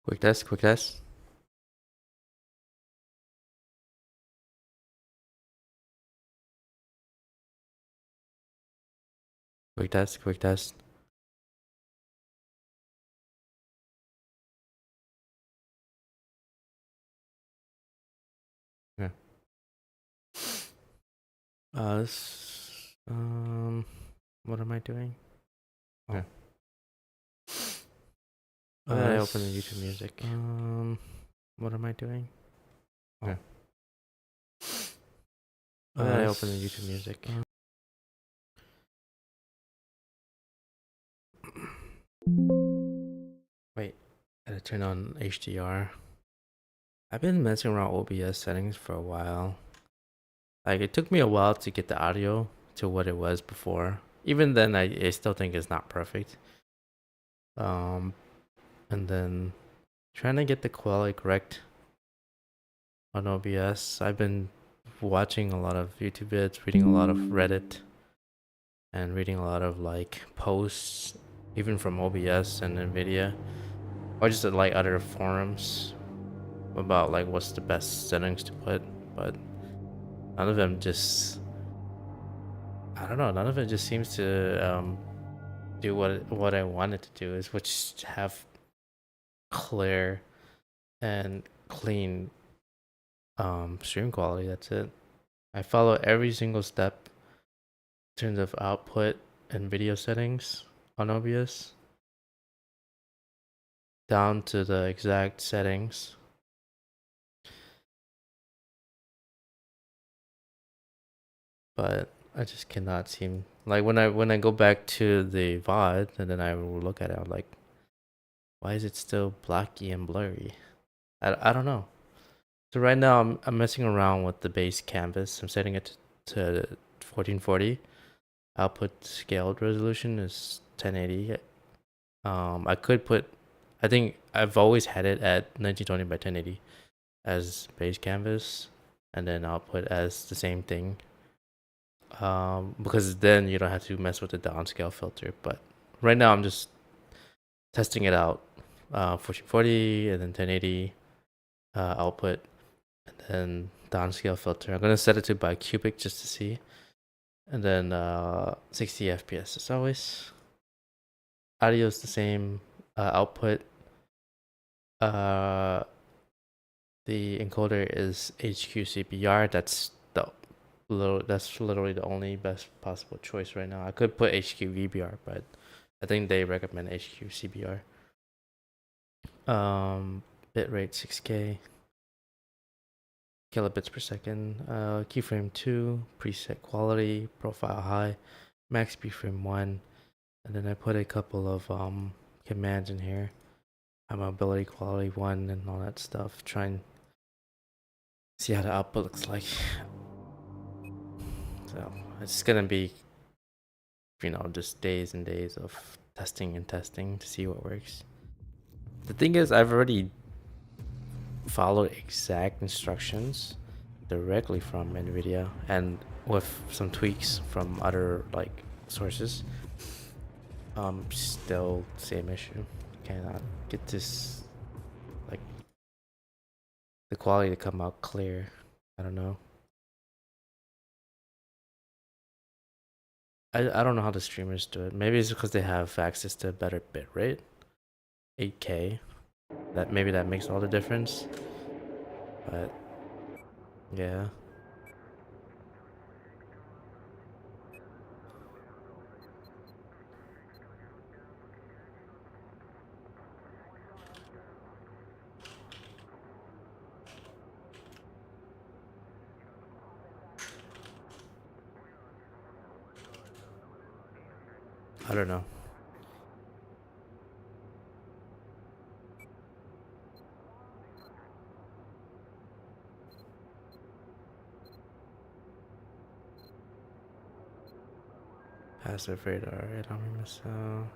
Quick test, quick test. Quick test, quick test. Okay. What am I doing? Okay. I open the YouTube music. What am I doing? Okay. I open the YouTube music. Wait, I gotta turn on HDR. I've been messing around OBS settings for a while. Like, it took me a while to get the audio to what it was before. Even then, I still think it's not perfect. And then trying to get the quality correct on OBS. I've been watching a lot of YouTube vids, reading a lot of Reddit, and reading a lot of like posts, even from OBS and NVIDIA, or just like other forums about like what's the best settings to put. But none of them just, I don't know, none of it just seems to do what I wanted to do, is which have clear and clean stream quality. That's it. I follow every single step in terms of output and video settings on OBS down to the exact settings. But I just cannot seem, like, when I go back to the VOD and then I will look at it, I'm like, why is it still blocky and blurry? I don't know. So right now I'm messing around with the base canvas. I'm setting it to 1440. Output scaled resolution is 1080. I could put, I think I've always had it at 1920 by 1080 as base canvas, and then output as the same thing. Because then you don't have to mess with the downscale filter. But right now I'm just testing it out. 1440 and then 1080 output, and then downscale filter. I'm gonna set it to bicubic just to see, and then 60 FPS as always. Audio is the same. Output. The encoder is HQCBR. That's literally the only best possible choice right now. I could put HQVBR, but I think they recommend HQCBR. Bitrate 6K. Kilobits per second. Keyframe 2. Preset quality. Profile high. Max keyframe 1. And then I put a couple of commands in here. Mobility quality 1 and all that stuff. Try and see how the output looks like. So it's gonna be, just days and days of testing and testing to see what works. The thing is, I've already followed exact instructions directly from NVIDIA and with some tweaks from other like sources. Still same issue. Cannot get this, like, the quality to come out clear. I don't know. I don't know how the streamers do it. Maybe it's because they have access to a better bitrate, 8K. Maybe that makes all the difference. But yeah, I don't know. Passive radar. I don't remember. So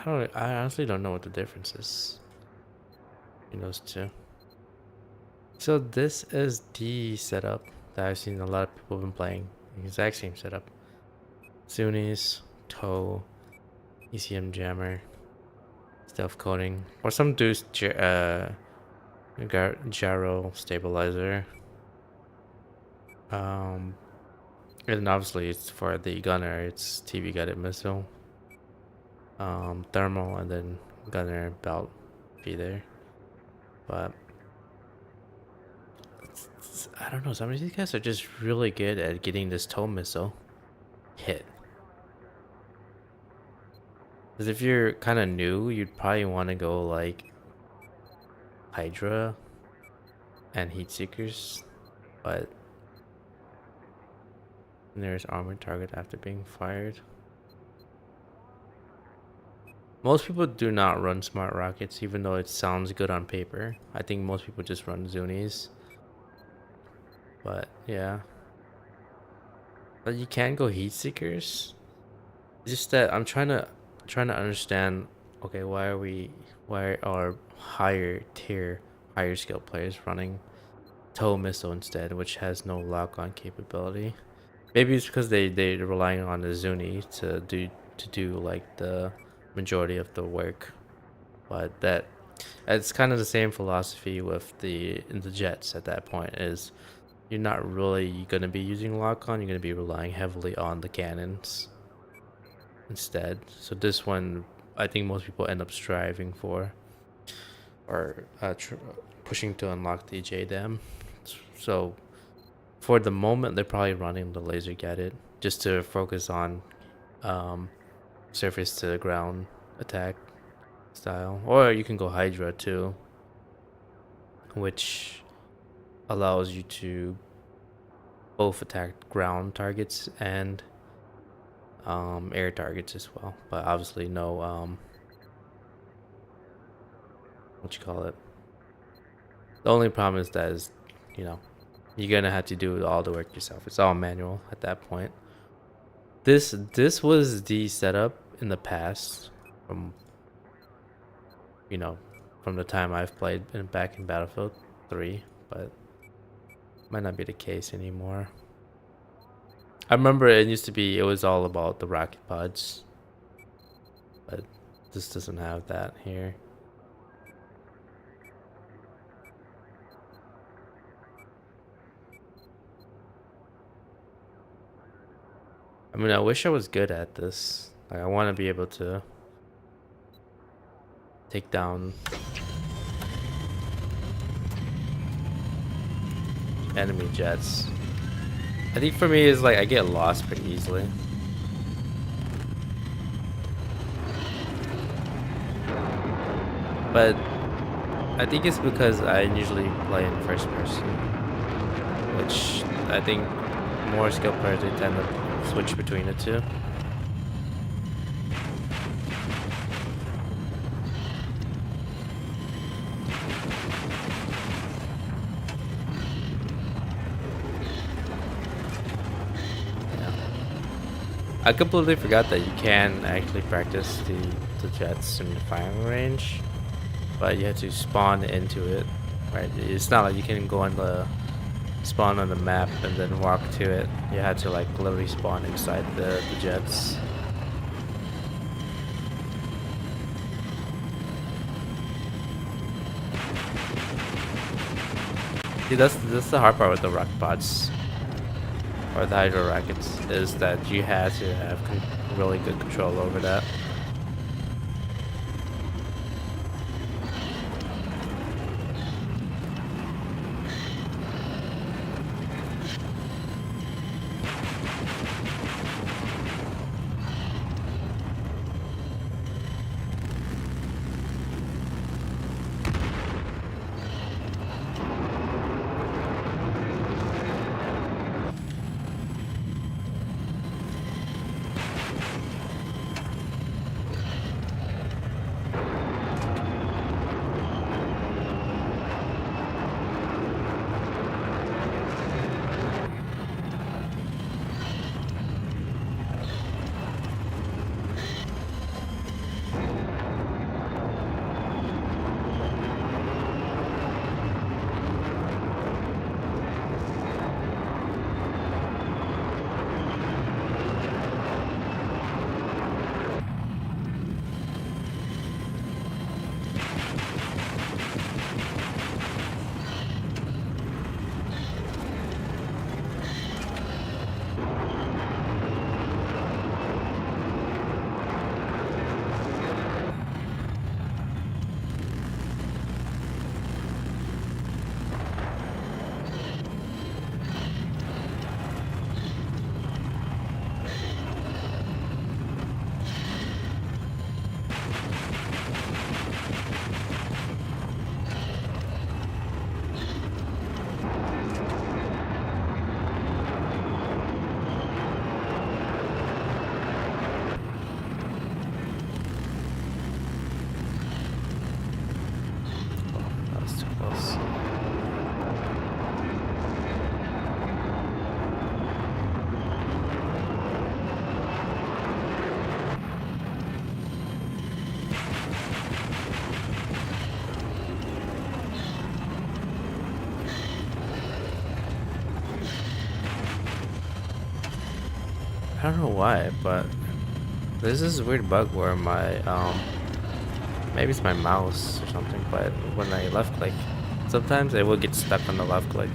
I honestly don't know what the difference is in those two. So this is the setup that I've seen a lot of people been playing. The exact same setup. Zuni's, toe, ECM jammer, stealth coding, or some dude's gyro stabilizer. And obviously it's for the gunner, it's TV guided missile. Thermal, and then gunner belt be there. But I don't know, some of these guys are just really good at getting this toe missile hit. Because if you're kind of new, you'd probably want to go like Hydra and Heat Seekers, but there's armored target after being fired. Most people do not run smart rockets, even though it sounds good on paper. I think most people just run Zunis. But yeah. But you can go Heat Seekers. It's just that I'm trying to understand, okay, why are higher tier, higher skill players running toe missile instead, which has no lock on capability? Maybe it's because they're relying on the Zuni to do like the majority of the work. But it's kind of the same philosophy with the jets at that point, is you're not really gonna be using lock on, you're gonna be relying heavily on the cannons instead. So this one, I think most people end up striving for, or pushing to unlock the JDAM. So for the moment, they're probably running the laser guided just to focus on surface to ground attack style. Or you can go Hydra too, which allows you to both attack ground targets and air targets as well, but obviously no what you call it. The only problem is that you're gonna have to do all the work yourself. It's all manual at that point. This was the setup in the past from from the time I've played back in Battlefield 3, but might not be the case anymore. I remember it was all about the rocket pods, but this doesn't have that here. I mean, I wish I was good at this. Like, I want to be able to take down enemy jets. I think for me is like I get lost pretty easily. But I think it's because I usually play in first person, which I think more skilled players, they tend to switch between the two. I completely forgot that you can actually practice the jets in the firing range, but you have to spawn into it, right? It's not like you can go on the spawn on the map and then walk to it. You had to like literally spawn inside the jets. See, that's the hard part with the rocket pods, or the hydro rockets, is that you had to have really good control over that. don't know why, but there's this weird bug where my maybe it's my mouse or something, but when I left click, sometimes it will get stuck on the left click.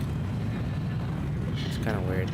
It's kind of weird.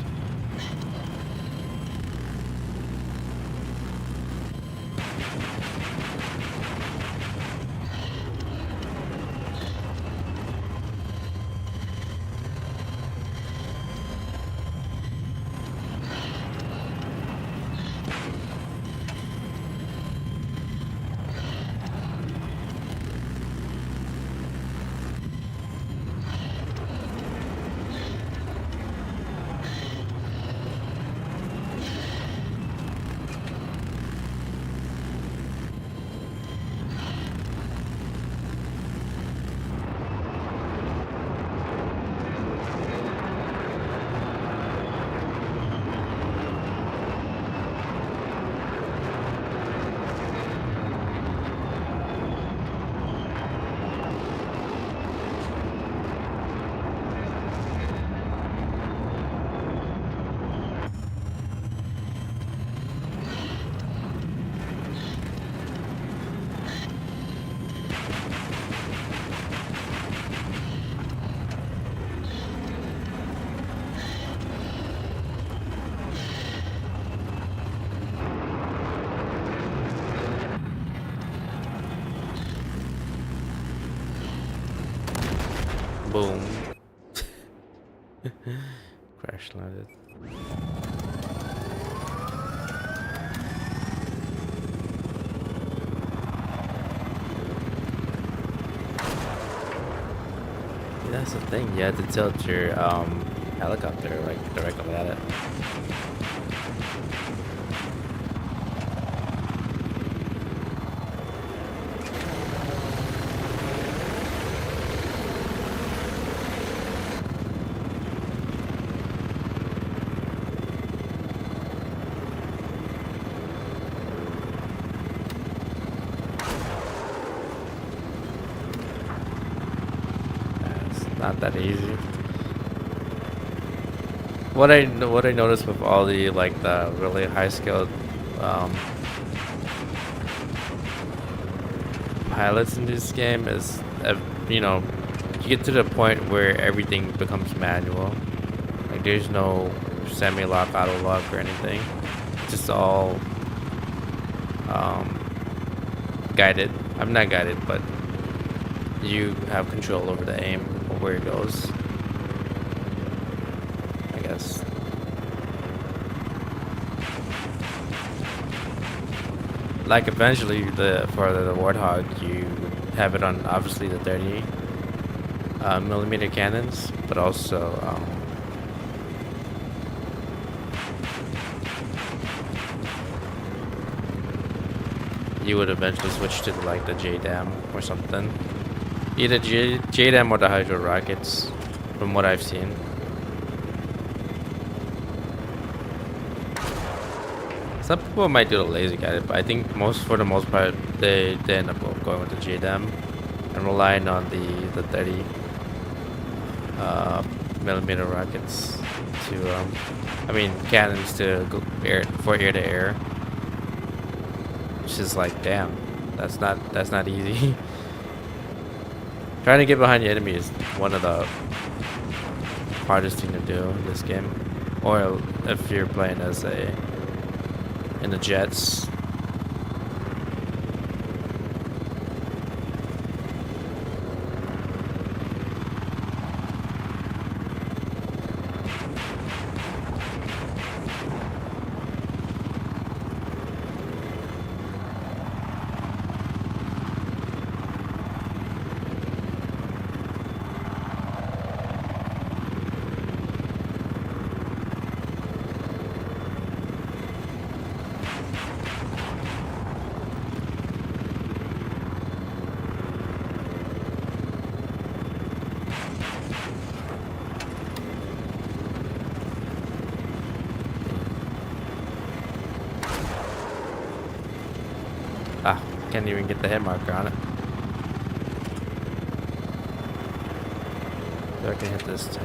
Boom. Crash landed. Yeah, that's the thing. You had to tilt your helicopter like directly at it. Not that easy. What I noticed with all the like the really high skilled pilots in this game is, you know, you get to the point where everything becomes manual. Like there's no semi-lock, auto-lock or anything. It's just all guided. I'm not guided, but you have control over the aim or where it goes, I guess. Like eventually for the Warthog, you have it on obviously the 30 millimeter cannons, but also you would eventually switch to like the JDAM or something. Either JDAM or the Hydro rockets, from what I've seen. Some people might do the laser guided, but I think for the most part, they end up going with the JDAM and relying on the 30 millimeter rockets to, I mean cannons to go air to air, which is like, damn, that's not easy. Trying to get behind the enemy is one of the hardest thing to do in this game. Or if you're playing as in the jets. Ah, can't even get the hit marker on it. So I can hit this too.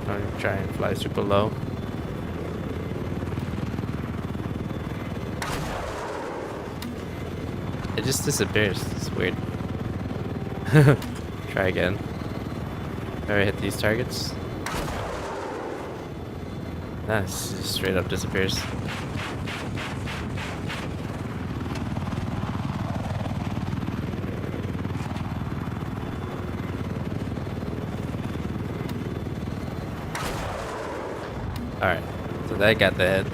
I'm trying to fly super low. It just disappears. It's weird. Try again. Try hit these targets. Nice, it just straight up disappears. Alright, so that got the hit.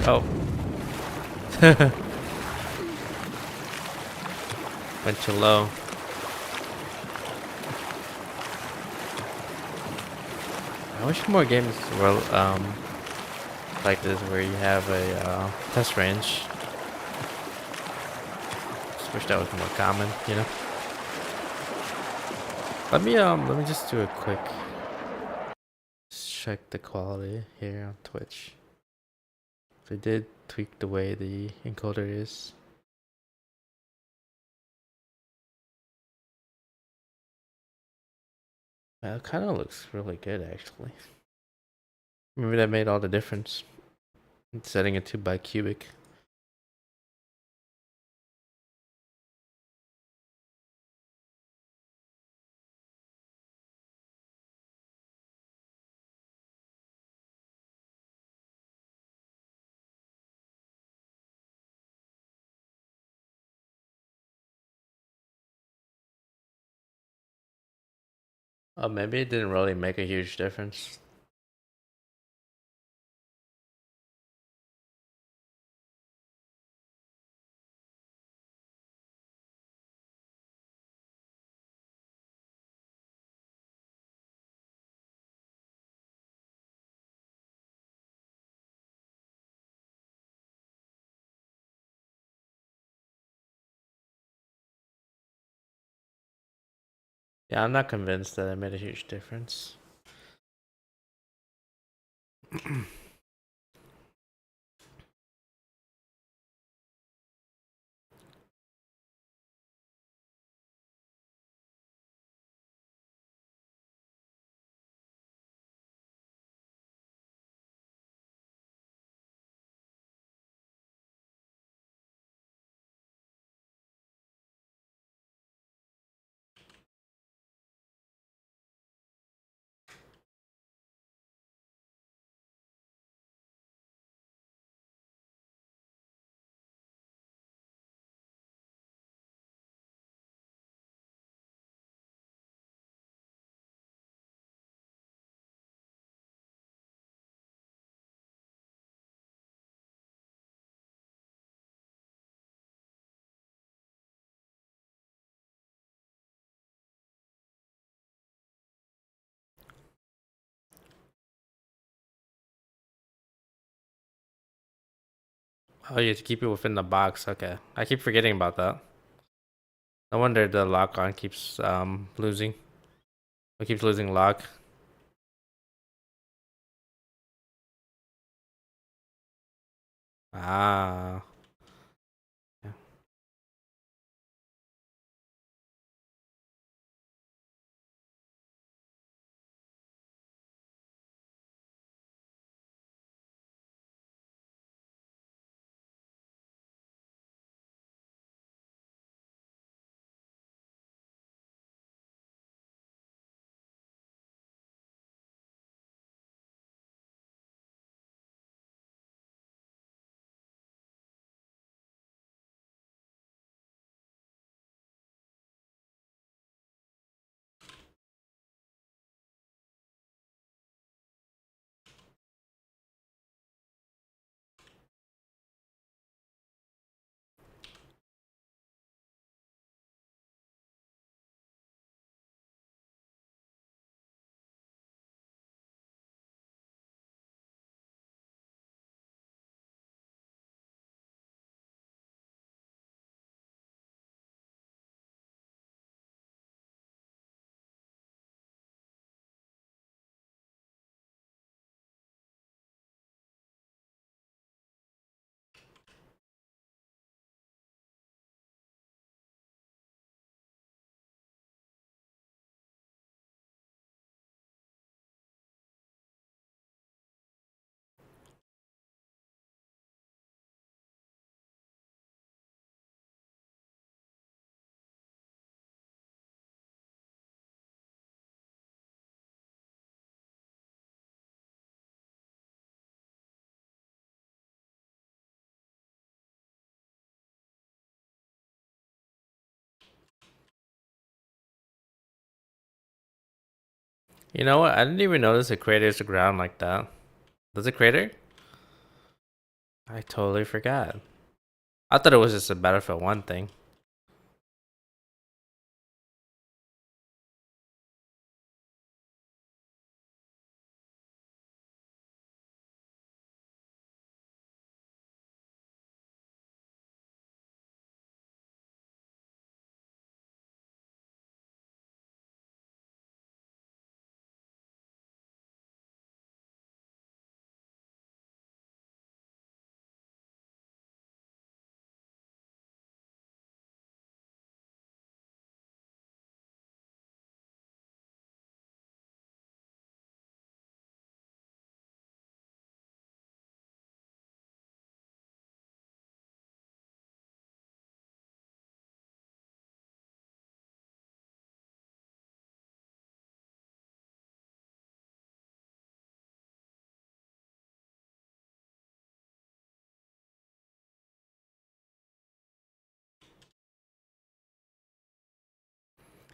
Oh. Went too low. I wish more games were like this, where you have a test range. Just wish that was more common, you know. Let me just do a quick check the quality here on Twitch. They did tweak the way the encoder is. It kind of looks really good, actually. Maybe that made all the difference. Setting it to bicubic. Oh, maybe it didn't really make a huge difference. Yeah, I'm not convinced that it made a huge difference. Oh, you have to keep it within the box. Okay, I keep forgetting about that. No wonder the lock on keeps losing. It keeps losing lock. Ah. Yeah. You know what? I didn't even notice the crater's the ground like that. Does it crater? I totally forgot. I thought it was just a Battlefield 1 thing.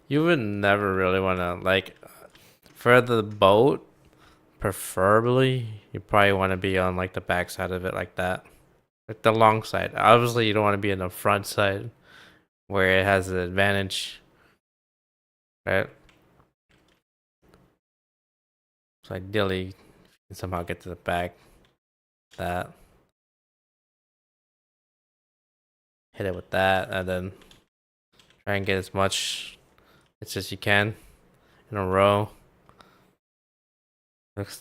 You would never really want to, like, for the boat, preferably, you probably want to be on, like, the back side of it like that. Like, the long side. Obviously, you don't want to be in the front side where it has the advantage, right? So ideally, you can somehow get to the back. That. Hit it with that, and then try and get as much hits as you can in a row.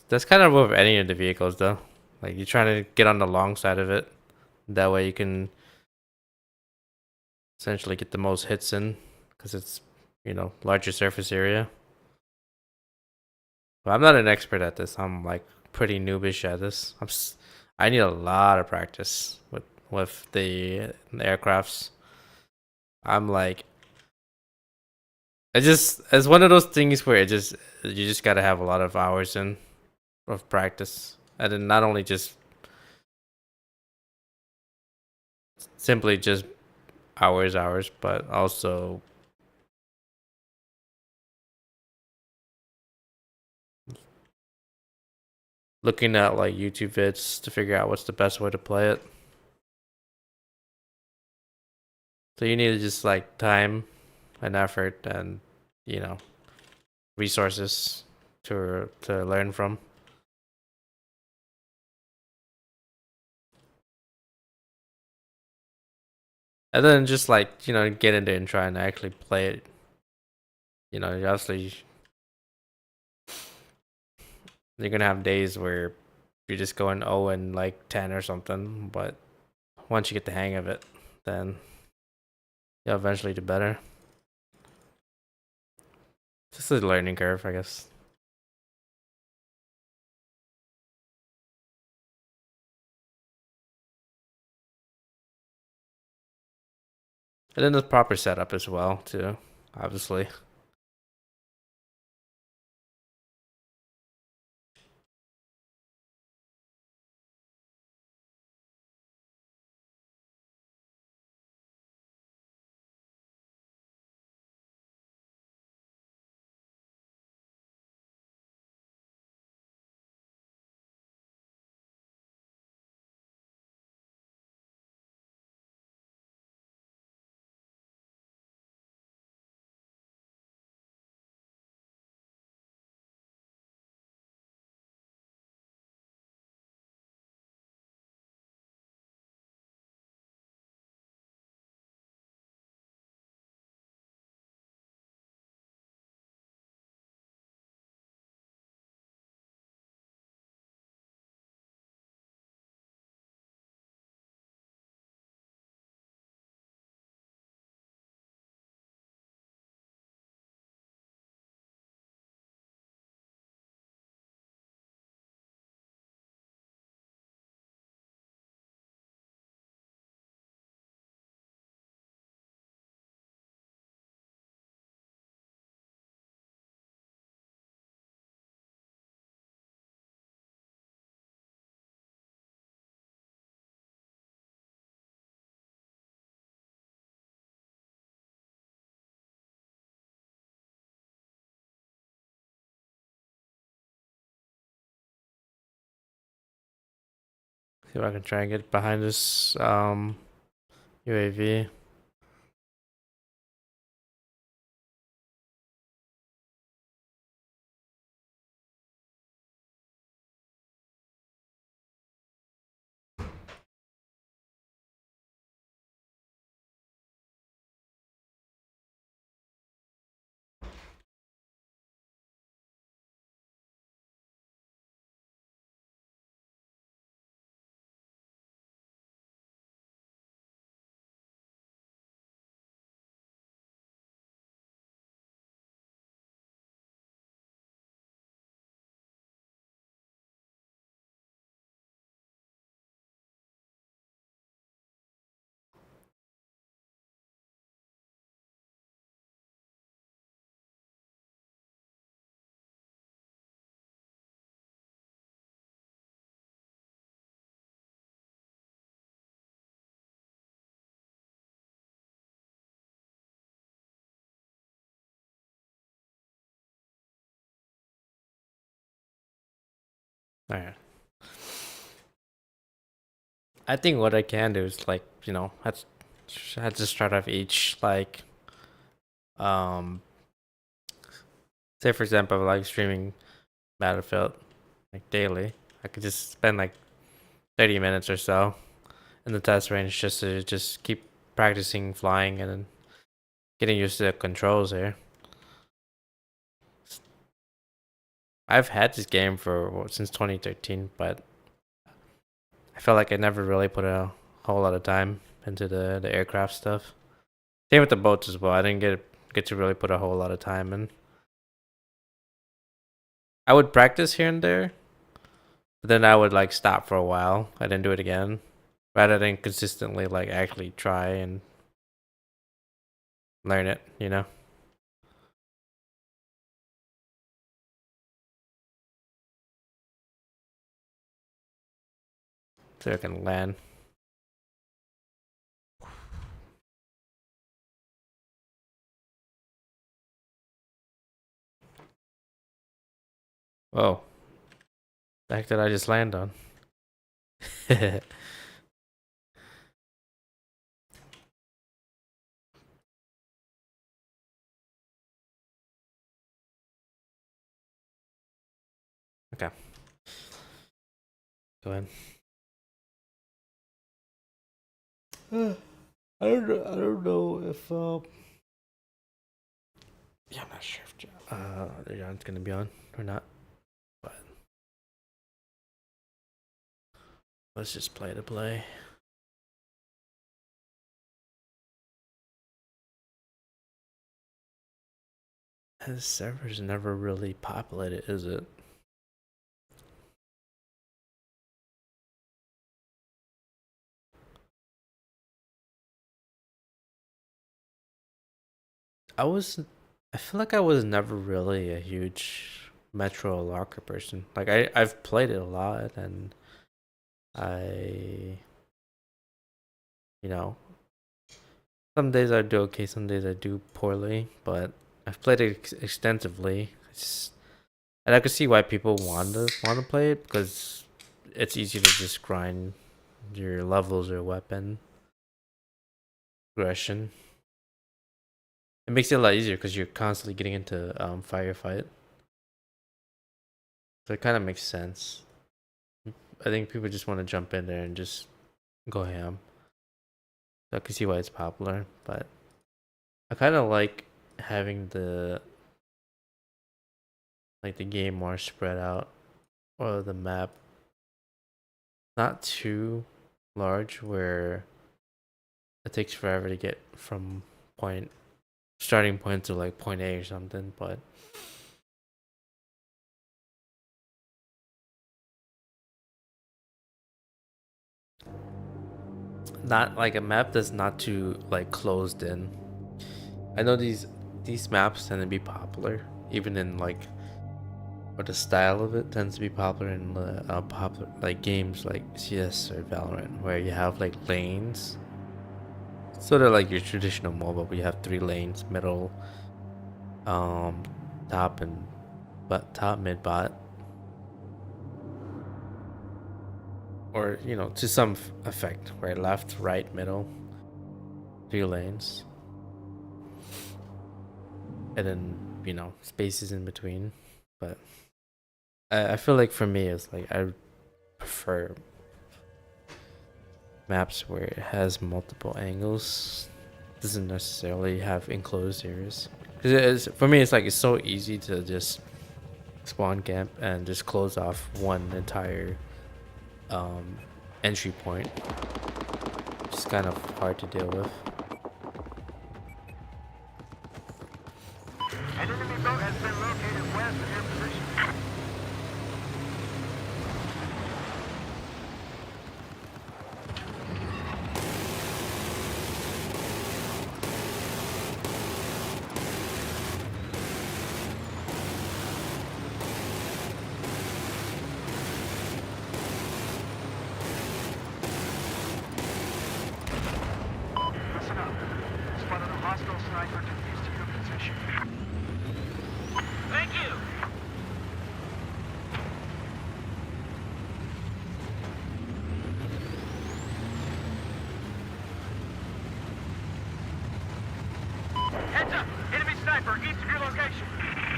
That's kind of with any of the vehicles, though. Like, you're trying to get on the long side of it. That way you can essentially get the most hits in, because it's, larger surface area. But I'm not an expert at this. I'm, like, pretty noobish at this. I need a lot of practice with the aircrafts. I'm like, it's one of those things where you just gotta have a lot of hours in of practice, and then not only just simply just hours, but also looking at like YouTube vids to figure out what's the best way to play it. So you need to just like time and effort and you know resources to learn from. And then just like, get into it and try and actually play it. Obviously you're gonna have days where you're just going 0 and like 10 or something, but once you get the hang of it, then you'll eventually do better. Just a learning curve, I guess. And then the proper setup as well, too, obviously. See if I can try and get behind this UAV. Alright. I think what I can do is like, you know, I had to start off each like say for example like streaming Battlefield like daily. I could just spend like 30 minutes or so in the test range just to just keep practicing flying and then getting used to the controls here. I've had this game for since 2013, but I felt like I never really put a whole lot of time into the aircraft stuff. Same with the boats as well. I didn't get to really put a whole lot of time in. I would practice here and there, but then I would like stop for a while. I didn't do it again, rather than consistently like actually try and learn it. You know, so I can land. Whoa, the heck did I just land on? Okay, go ahead. I don't know. I don't know if yeah, I'm not sure if John's gonna be on or not. But let's just play to play. His server's never really populated, is it? I feel like I was never really a huge Metro Locker person. Like I've played it a lot and I, you know, some days I do okay, some days I do poorly, but I've played it extensively. And I could see why people want to play it because it's easy to just grind your levels or weapon progression. It makes it a lot easier because you're constantly getting into firefight. So it kind of makes sense. I think people just want to jump in there and just go ham. So I can see why it's popular, but I kind of like having the game more spread out or the map not too large where it takes forever to get from starting point to like point A or something, but not like a map that's not too like closed in. I know these maps tend to be popular even in like or the style of it tends to be popular in the popular like games like CS or Valorant where you have like lanes. Sort of like your traditional mobile where you have 3 lanes, middle, um, top and top mid bot. or you know, to some effect, right, left, right, middle, 3 lanes, and then you know spaces in between. But I feel like for me, it's like I prefer maps where it has multiple angles, doesn't necessarily have enclosed areas. Because for me, it's like it's so easy to just spawn camp and just close off one entire entry point. It's kind of hard to deal with. An enemy boat has been located west of your position. Listen up. Spotted a hostile sniper to east of your position. Thank you. Heads up! Enemy sniper east of your location.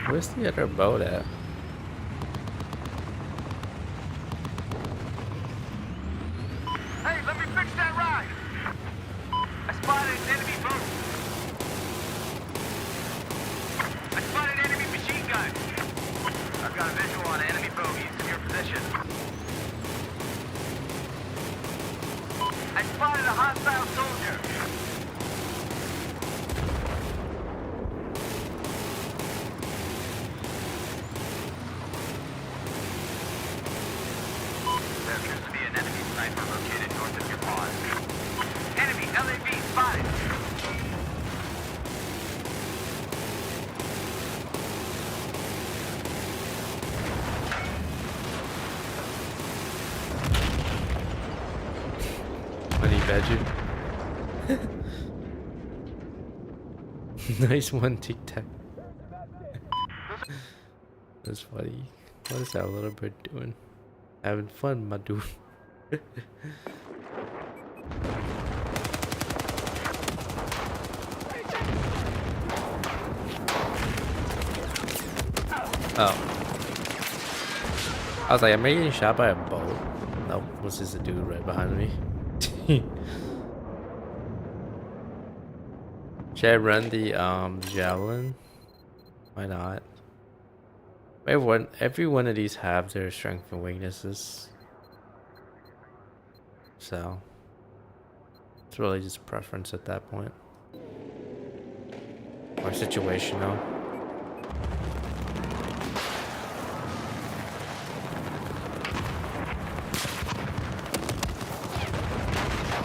Where's the other boat at? Hey, let me fix that ride. I spotted an enemy boat. I spotted an enemy machine gun. I've got a visual on an enemy boat east of your position. I spotted a hostile soldier. There appears to be an enemy sniper located north of your pond. Enemy LAV spotted. Honey badger. Nice one, Tic Tac. That's funny. What is that little bird doing? Having fun, my dude. Oh. I was like, am I getting shot by a boat? Nope, was just a dude right behind me. Should I run the javelin? Why not? Every one of these have their strengths and weaknesses. So it's really just preference at that point. Or situational.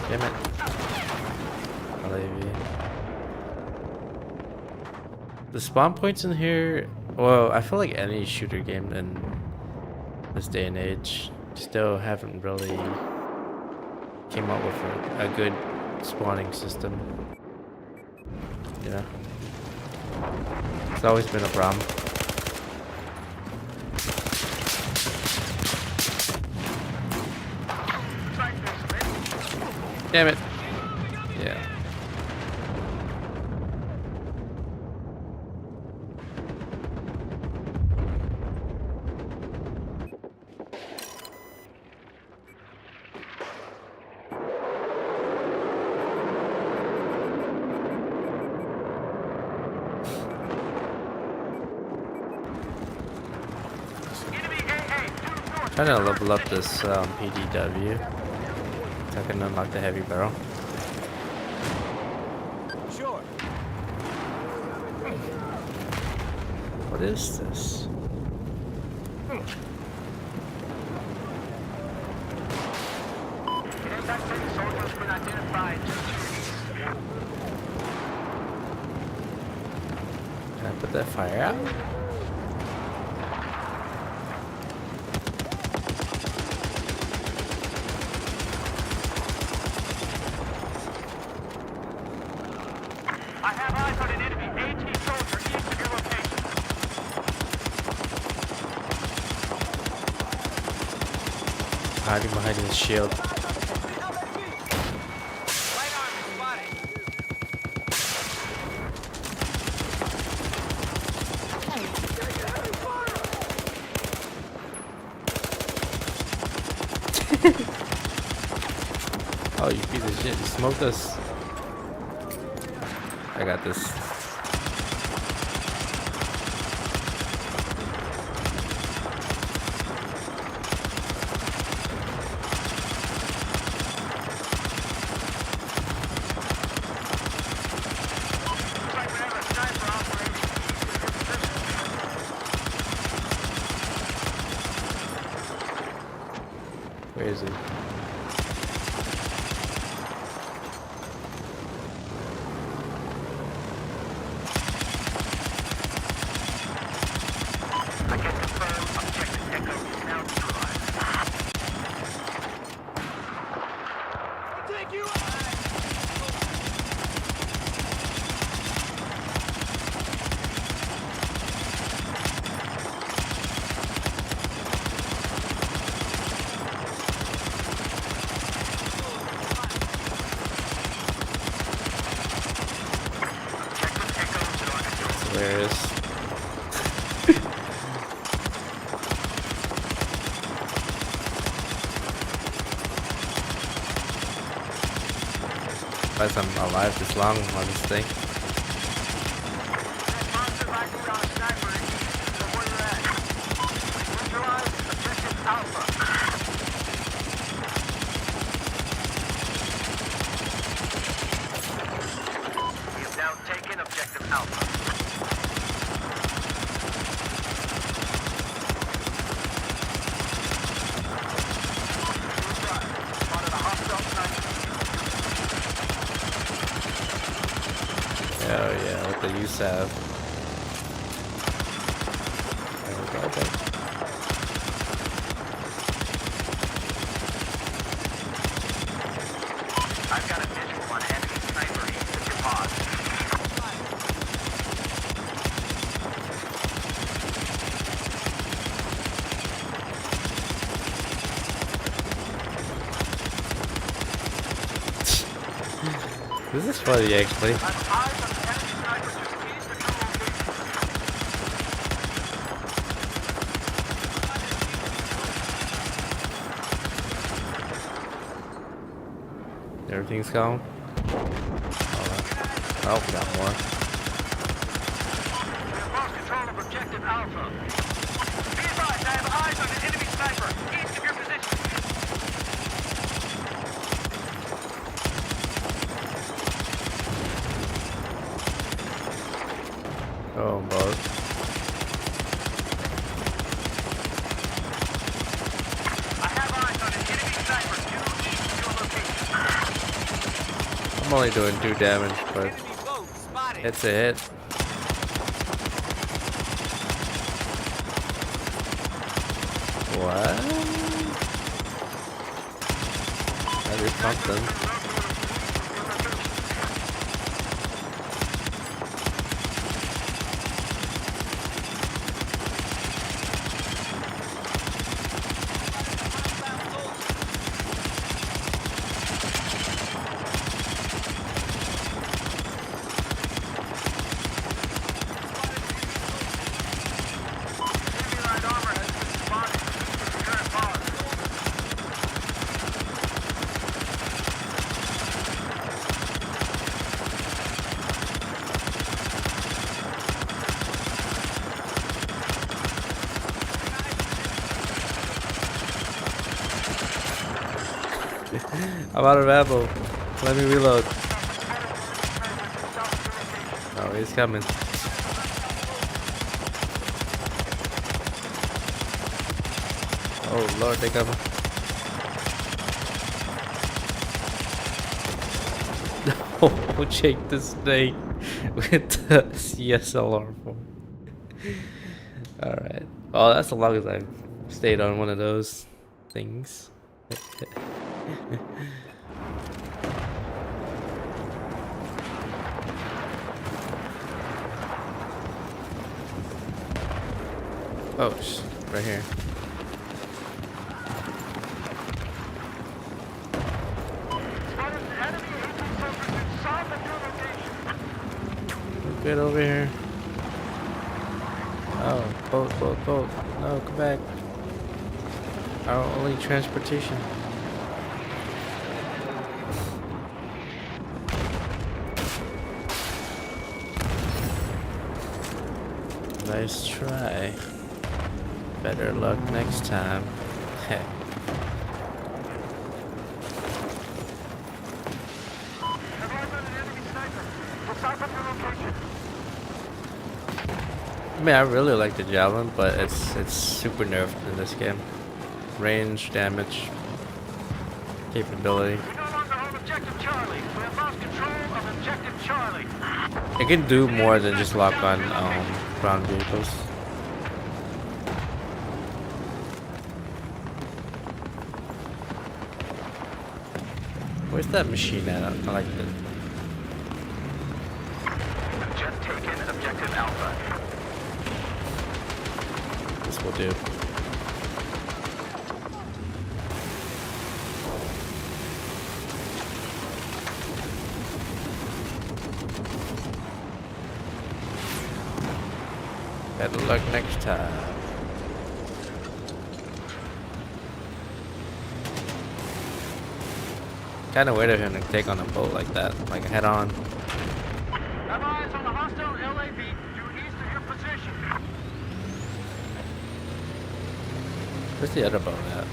Damn it. I'll leave you. The spawn points in here, well, I feel like any shooter game in this day and age still haven't really came up with a good spawning system. You know? It's always been a problem. Damn it. Yeah. Trying to level up this PDW so I can unlock the heavy barrel. Sure. What is this? Anti-tank soldiers been identified. Can I put that fire out? I have eyes on an enemy AT soldier east of your location. hiding behind his shield. Light armor spotted. Oh, you piece of shit! You smoked us. I got this. Looks like we have a sniper operating. Where is he? I can confirm objective Echo is now neutralized. Take you out! Hilarious. Why is I'm alive this long on this thing? We have now taken objective Alpha. Spotted a hostile sniper. Oh yeah, what the use have? There we go, okay. I've got a visual on enemy sniper east of your pod. This is funny actually. I've eyes on the enemy sniper just east of your location. Everything's gone. Oh, we got more. We have lost control of objective Alpha. Be advised, I have eyes on an enemy sniper east of your position. Oh, boy. I have eyes on an enemy sniper due east of your location. I'm only doing 2 damage, but Enemy boat spotted. it's a hit. What? I did something. Enemy light armor has been spotted east of the current pod. I'm out of ammo. Let me reload. Oh, he's coming. Oh lord, they coming. Oh, Jake the Snake with the CSLR4. Alright. Oh, that's the longest I've stayed on one of those things. Oh, right here. Get over here. Oh, boat. No, come back. Our only transportation. Nice try. Better luck next time. Heh. I mean, I really like the javelin, but it's super nerfed in this game. Range, damage, capability. We no longer hold objective Charlie. We have lost control of objective Charlie. It can do more than just lock on ground vehicles. Where's that machine at? I like it. Just taken objective Alpha. This will do. Better luck next time. Kinda weird of him to take on a boat like that, like head on. Have eyes on the hostile LAV due east of your position. Where's the other boat at?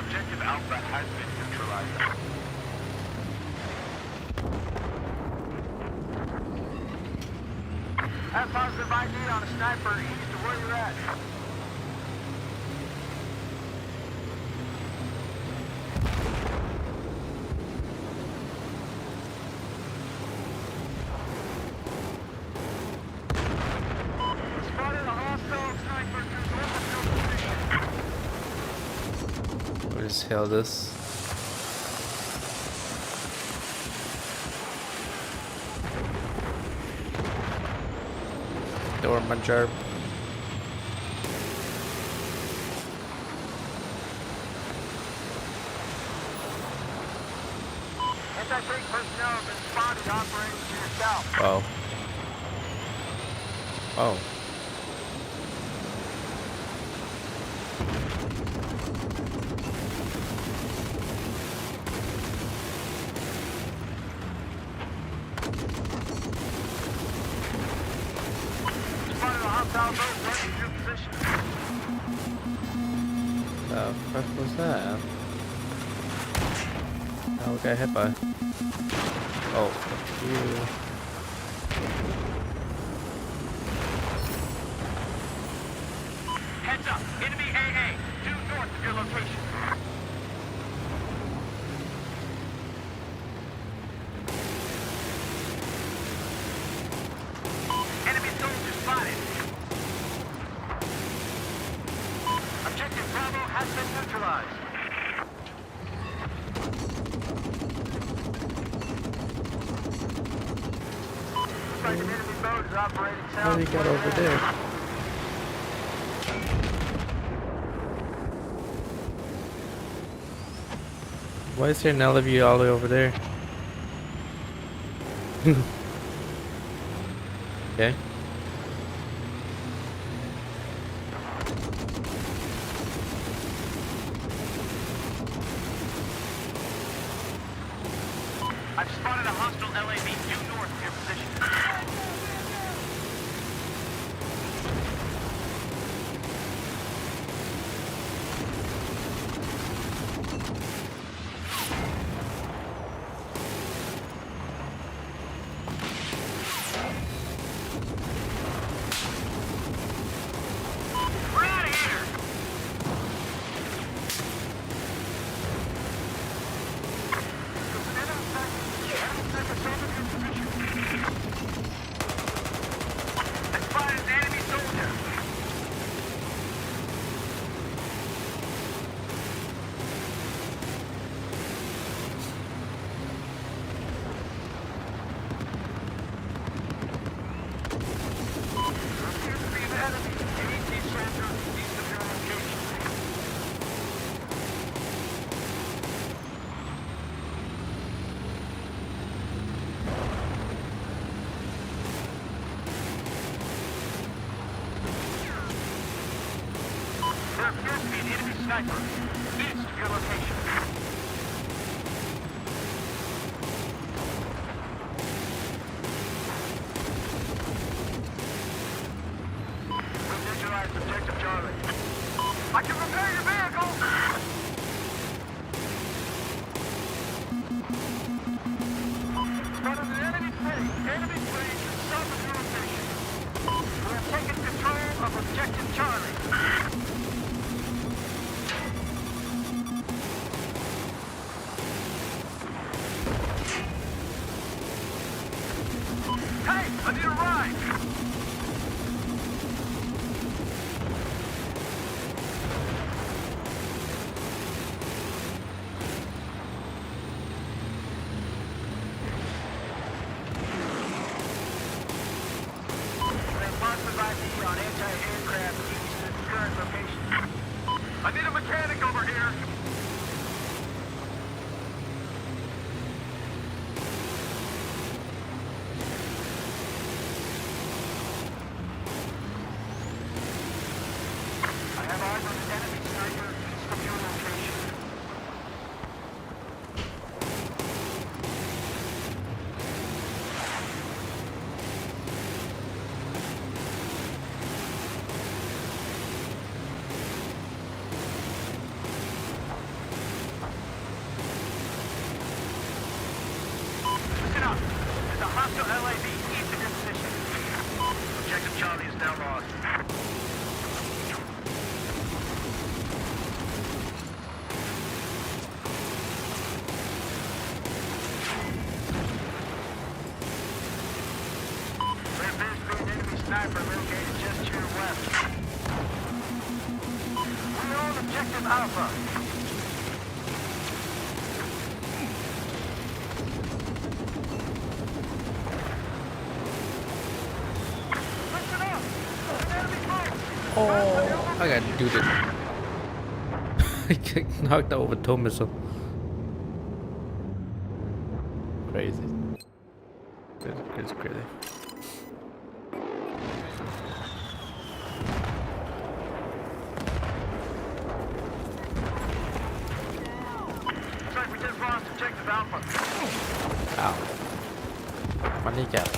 Objective Alpha has been neutralized. Have positive ID on a sniper east of where you're at. Spotted a hostile sniper to north of your position. What is hell this? Door my jerk. Anti-tank personnel have been spotted operating to your south. Oh. Oh. Spotted a hostile boat running to your position. The fuck was that? Oh, we got hit by. Oh, fuck you. Heads up, enemy AA, due north of your location. Enemy soldier spotted. Objective Bravo has been neutralized. Looks like an enemy boat is operating south. What do we got over there? Why is there an LW all the way over there? Okay. I've spotted a hostile LAV due north of your position. We're out of here! There's an enemy tank. Enemy tank is over your position. There appears to be an enemy sniper east of your location. We've neutralized objective Charlie. I can repair your vehicle! Spotted an enemy plane. Enemy plane is south of your location. We have taken control of objective Charlie. Hey, I need a ride! On anti-aircraft east of the current location. I need a mechanic over here. I have eyes on an enemy sniper east of your location. Listen up. There's a hostile LAV east of your position. Objective Charlie is now lost. There appears to be an enemy sniper located just to your west. We own objective Alpha. Listen up! There's an enemy plane! Oh, I got duded. I got knocked out with a tow missile. Crazy. It's crazy. Sorry, we just lost objective Alpha. Ow. My kneecap.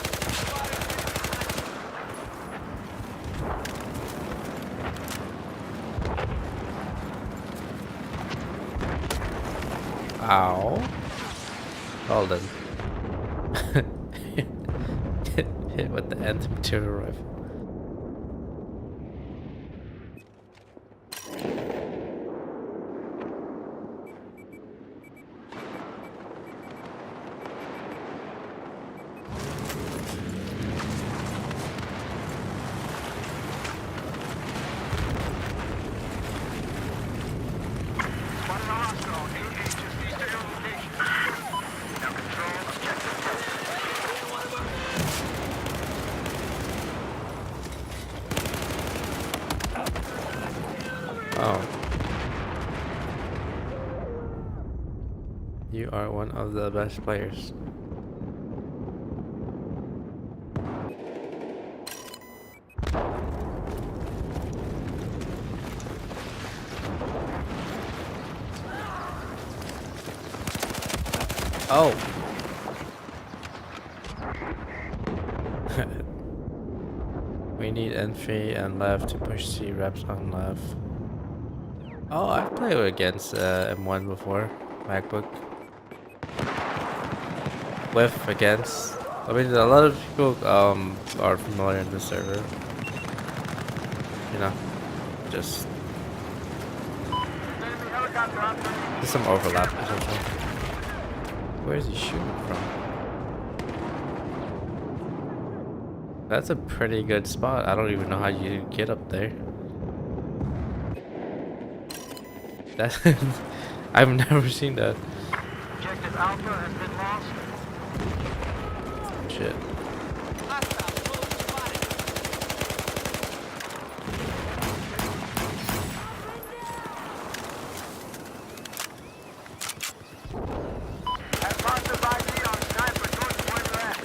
Ow. Hold on. Hit with the anti-material rifle. Spotted a hostile. AH is east of your location. Now control objective Oh. You are one of the best players. Oh. We need entry and left to push C reps on left. Oh, I've played against M1 before, MacBook. With, against. I mean, a lot of people are familiar in the server. You know, just enemy helicopter on there's some overlap or something. Where is he shooting from? That's a pretty good spot. I don't even know how you get up there. That I've never seen that. Objective Alpha has been lost. Shit. Have positive ID on sniper north of where you're at.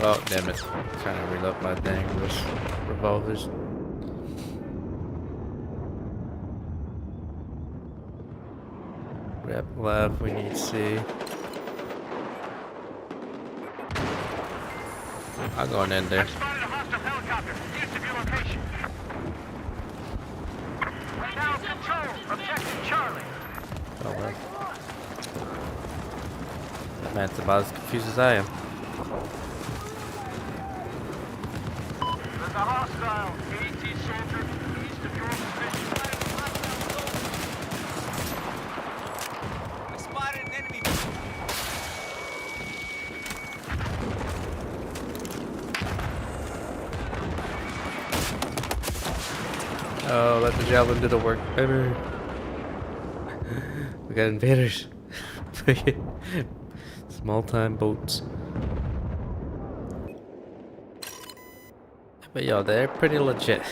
Oh, damn it. Trying to reload my thing with revolvers. Rep left, we need C. I'm going in there. I've spotted a hostile helicopter east of your location. We now control objective Charlie. Oh, well. That man's about as confused as I am. There's a hostile AT soldier east of your position. I spotted an enemy. Oh, let the javelin do the work, baby. We got invaders. Small time boats. But yo, they're pretty legit.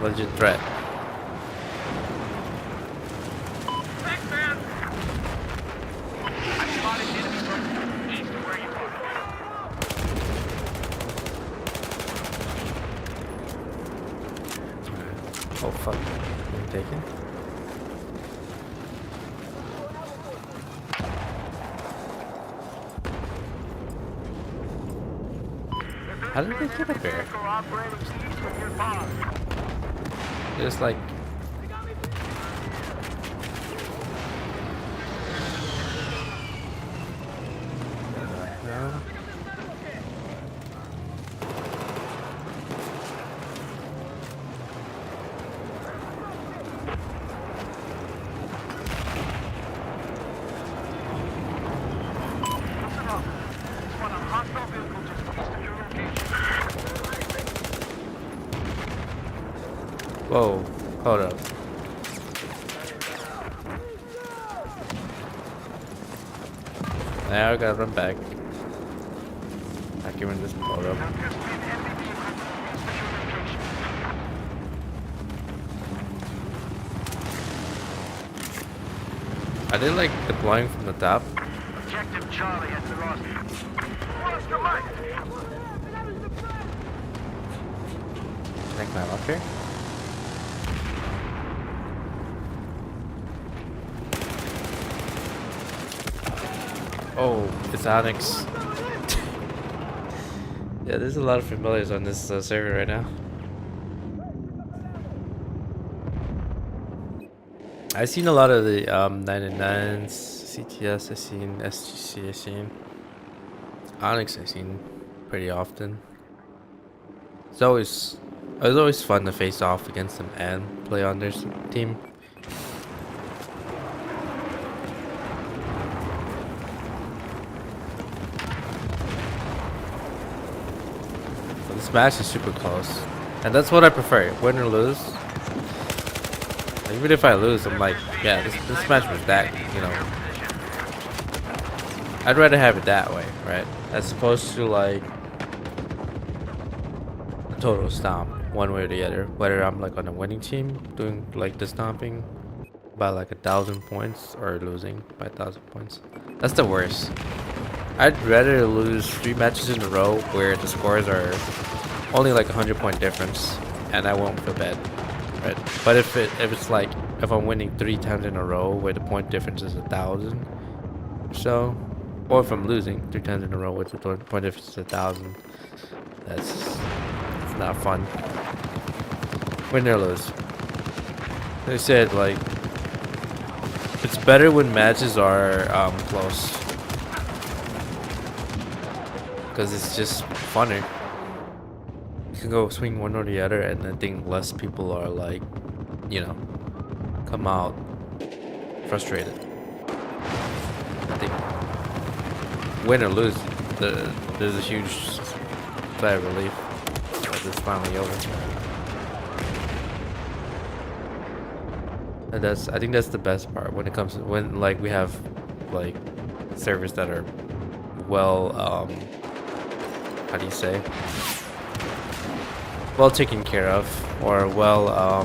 Legit threat. Thanks, man. I spotted enemy soldier east of where you are. Oh fuck. Being taken? How did they get up here? Just like... No. Whoa, hold up. Now I gotta run back. I can run this boat up. I did like deploying from the top. Objective Charlie has been lost. Lost your mic. Can I climb up here? Oh, it's Onyx. Yeah, there's a lot of familiars on this server right now. I've seen a lot of the 99s, CTS, I've seen SGC, I've seen Onyx, I've seen pretty often. It was always fun to face off against them and play on their team. This match is super close, and that's what I prefer. Win or lose. Even if I lose, I'm like, yeah, this match was that, you know. I'd rather have it that way, right? As opposed to like a total stomp, one way or the other. Whether I'm like on a winning team, doing like the stomping by like 1,000 points, or losing by 1,000 points. That's the worst. I'd rather lose 3 matches in a row where the scores are only like 100-point difference, and I won't feel bad, right? But if it's like if I'm winning 3 times in a row where the point difference is 1,000, so, or if I'm losing 3 times in a row where the point difference is 1,000, it's not fun. Win or lose. They said like it's better when matches are close, because it's just funner. You can go swing one or the other, and I think less people are like, you know, come out frustrated. I think win or lose, there's a huge sigh of relief that it's finally over. And I think that's the best part when it comes to when like we have like servers that are well, how do you say? Well taken care of, or well,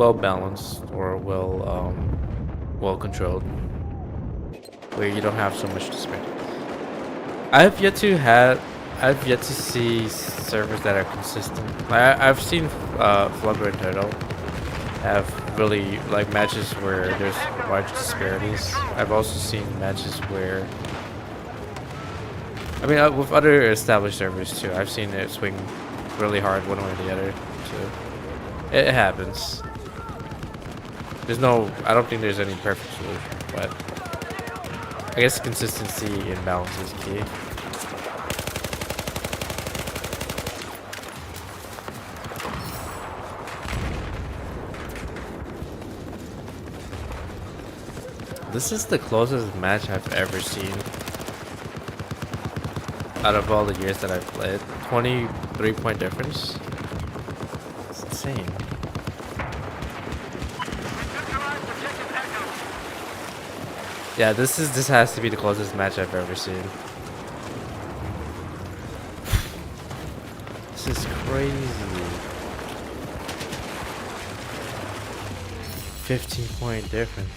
well balanced or well controlled, where you don't have so much to spend. I've yet to see servers that are consistent. I've seen Flubber and Turtle have really like matches where there's large disparities. I've also seen matches where, I mean, with other established servers too, I've seen it swing really hard one way or the other. So it happens. I don't think there's any perfect solution, but I guess consistency and balance is key. This is the closest match I've ever seen out of all the years that I've played. 23-point difference. It's insane. Yeah, this has to be the closest match I've ever seen. This is crazy. 15-point difference.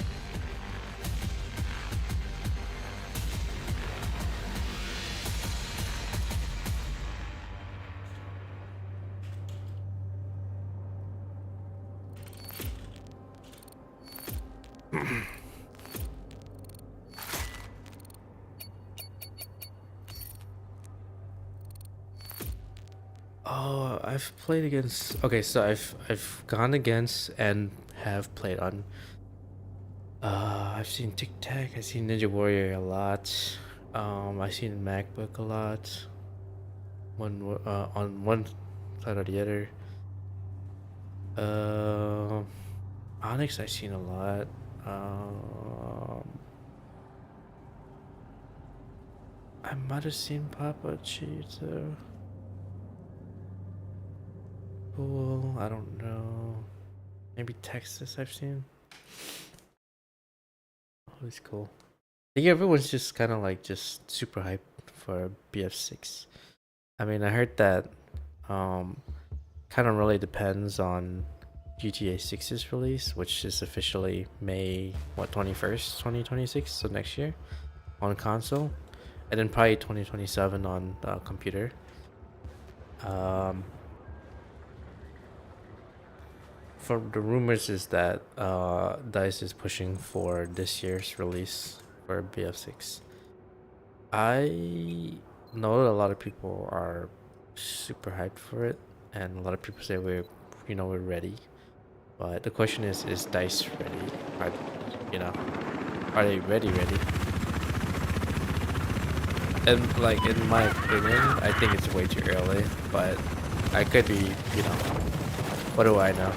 Oh, I've played against. Okay, so I've gone against and have played on. I've seen Tic Tac. I've seen Ninja Warrior a lot. I've seen MacBook a lot. On one side or the other. Onyx I've seen a lot. I might have seen Papa Cheetah. Cool. I don't know. Maybe Texas I've seen. Oh, it's cool. I think everyone's just kind of like just super hyped for BF6. I mean, I heard that kind of really depends on GTA 6's release, which is officially May 21st, 2026, so next year on console, and then probably 2027 on computer. For the rumors is that DICE is pushing for this year's release for BF6. I know that a lot of people are super hyped for it, and a lot of people say we're ready. But the question is DICE ready? Are you know, are they ready? And like in my opinion, I think it's way too early. But I could be, what do I know?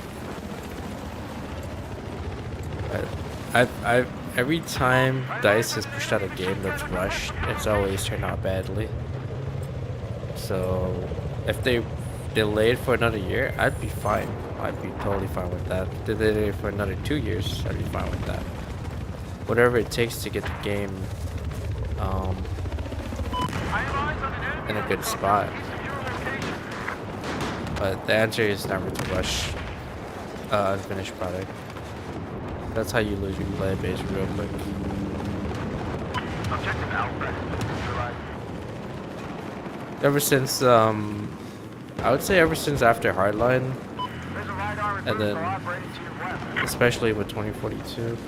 But I've every time DICE has pushed out a game that's rushed, it's always turned out badly. So if they delayed for another year, I'd be fine. I'd be totally fine with that. If they delayed for another 2 years, I'd be fine with that. Whatever it takes to get the game in a good spot. But the answer is never to rush unfinished product. That's how you lose your player base real quick. Objective Alpha. Ever since I would say ever since after Hardline, and then especially with 2042,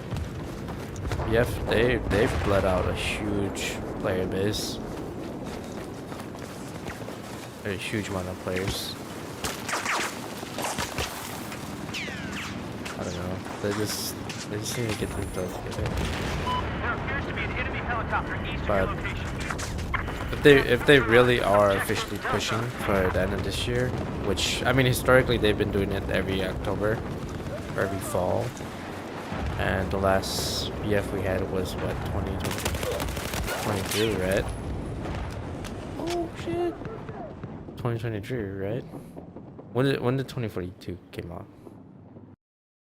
they've bled out a huge player base, a huge amount of players. I don't know. They just need to get themselves together. There appears to be an enemy helicopter east of your But location. if they really are officially pushing for the end of this year, which I mean historically they've been doing it every October or every fall, and the last BF we had was what 2022, right? Oh shit, 2023, right? When did 2042 came out?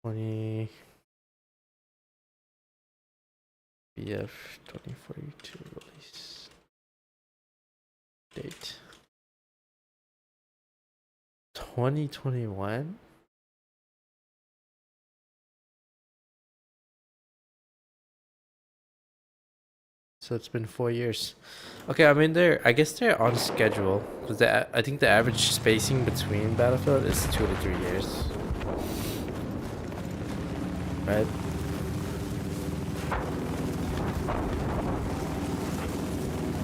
20 BF 2042 release date 2021. So it's been 4 years. Okay, I mean I guess they're on schedule because I think the average spacing between Battlefield is 2 to 3 years, right?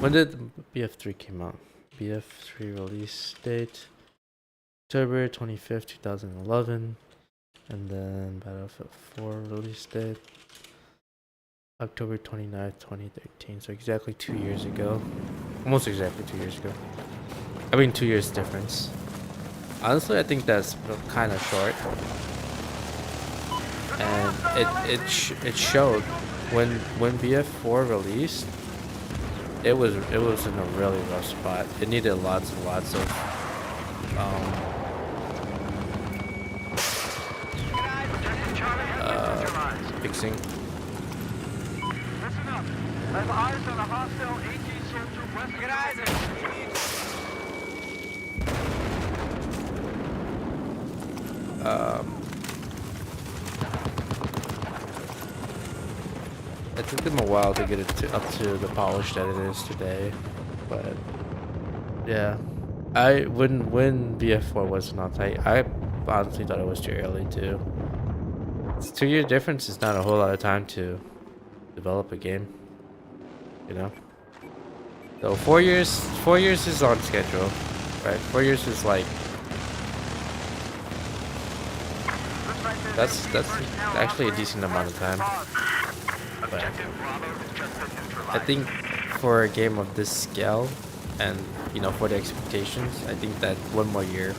When did BF3 came out? BF3 release date October 25th, 2011, and then Battlefield 4 release date October 29th, 2013. So exactly 2 years ago. Almost exactly 2 years ago. I mean, 2 years difference. Honestly, I think that's kind of short. And it showed when BF4 released. It was in a really rough spot. It needed lots and lots of fixing. Listen up. I have eyes on a hostile AT soldier west of It took them a while to get it up to the polish that it is today, but yeah, when BF4 was not tight, I honestly thought it was too early too. It's 2 year difference is not a whole lot of time to develop a game, you know. So 4 years is on schedule, right? 4 years is like that's actually a decent amount of time. But I think for a game of this scale and for the expectations, I think that 1 more year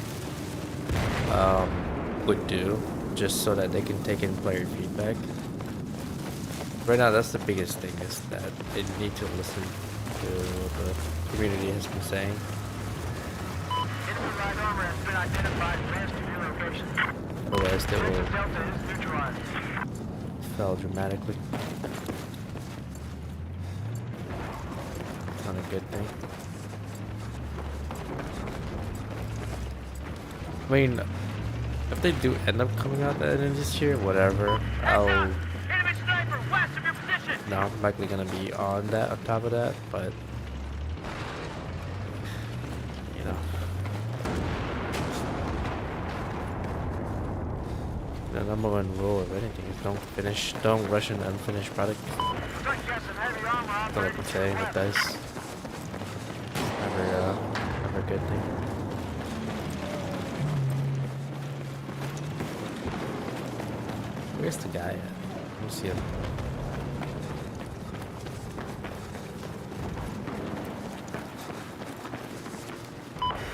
would do, just so that they can take in player feedback. Right now, that's the biggest thing, is that they need to listen to what the community has been saying. enemy light armor has been identified advanced to your location. Otherwise, they will Delta is neutralized. fail dramatically. Not a good thing. I mean, if they do end up coming out at the end of this year, whatever, Enemy sniper west of your position. no, I'm likely gonna be on top of that, but the number one rule of anything is don't rush an unfinished product. Strike gas and heavy armor That's all I can say with dice. Never a good thing. Where's the guy at? Let me see him.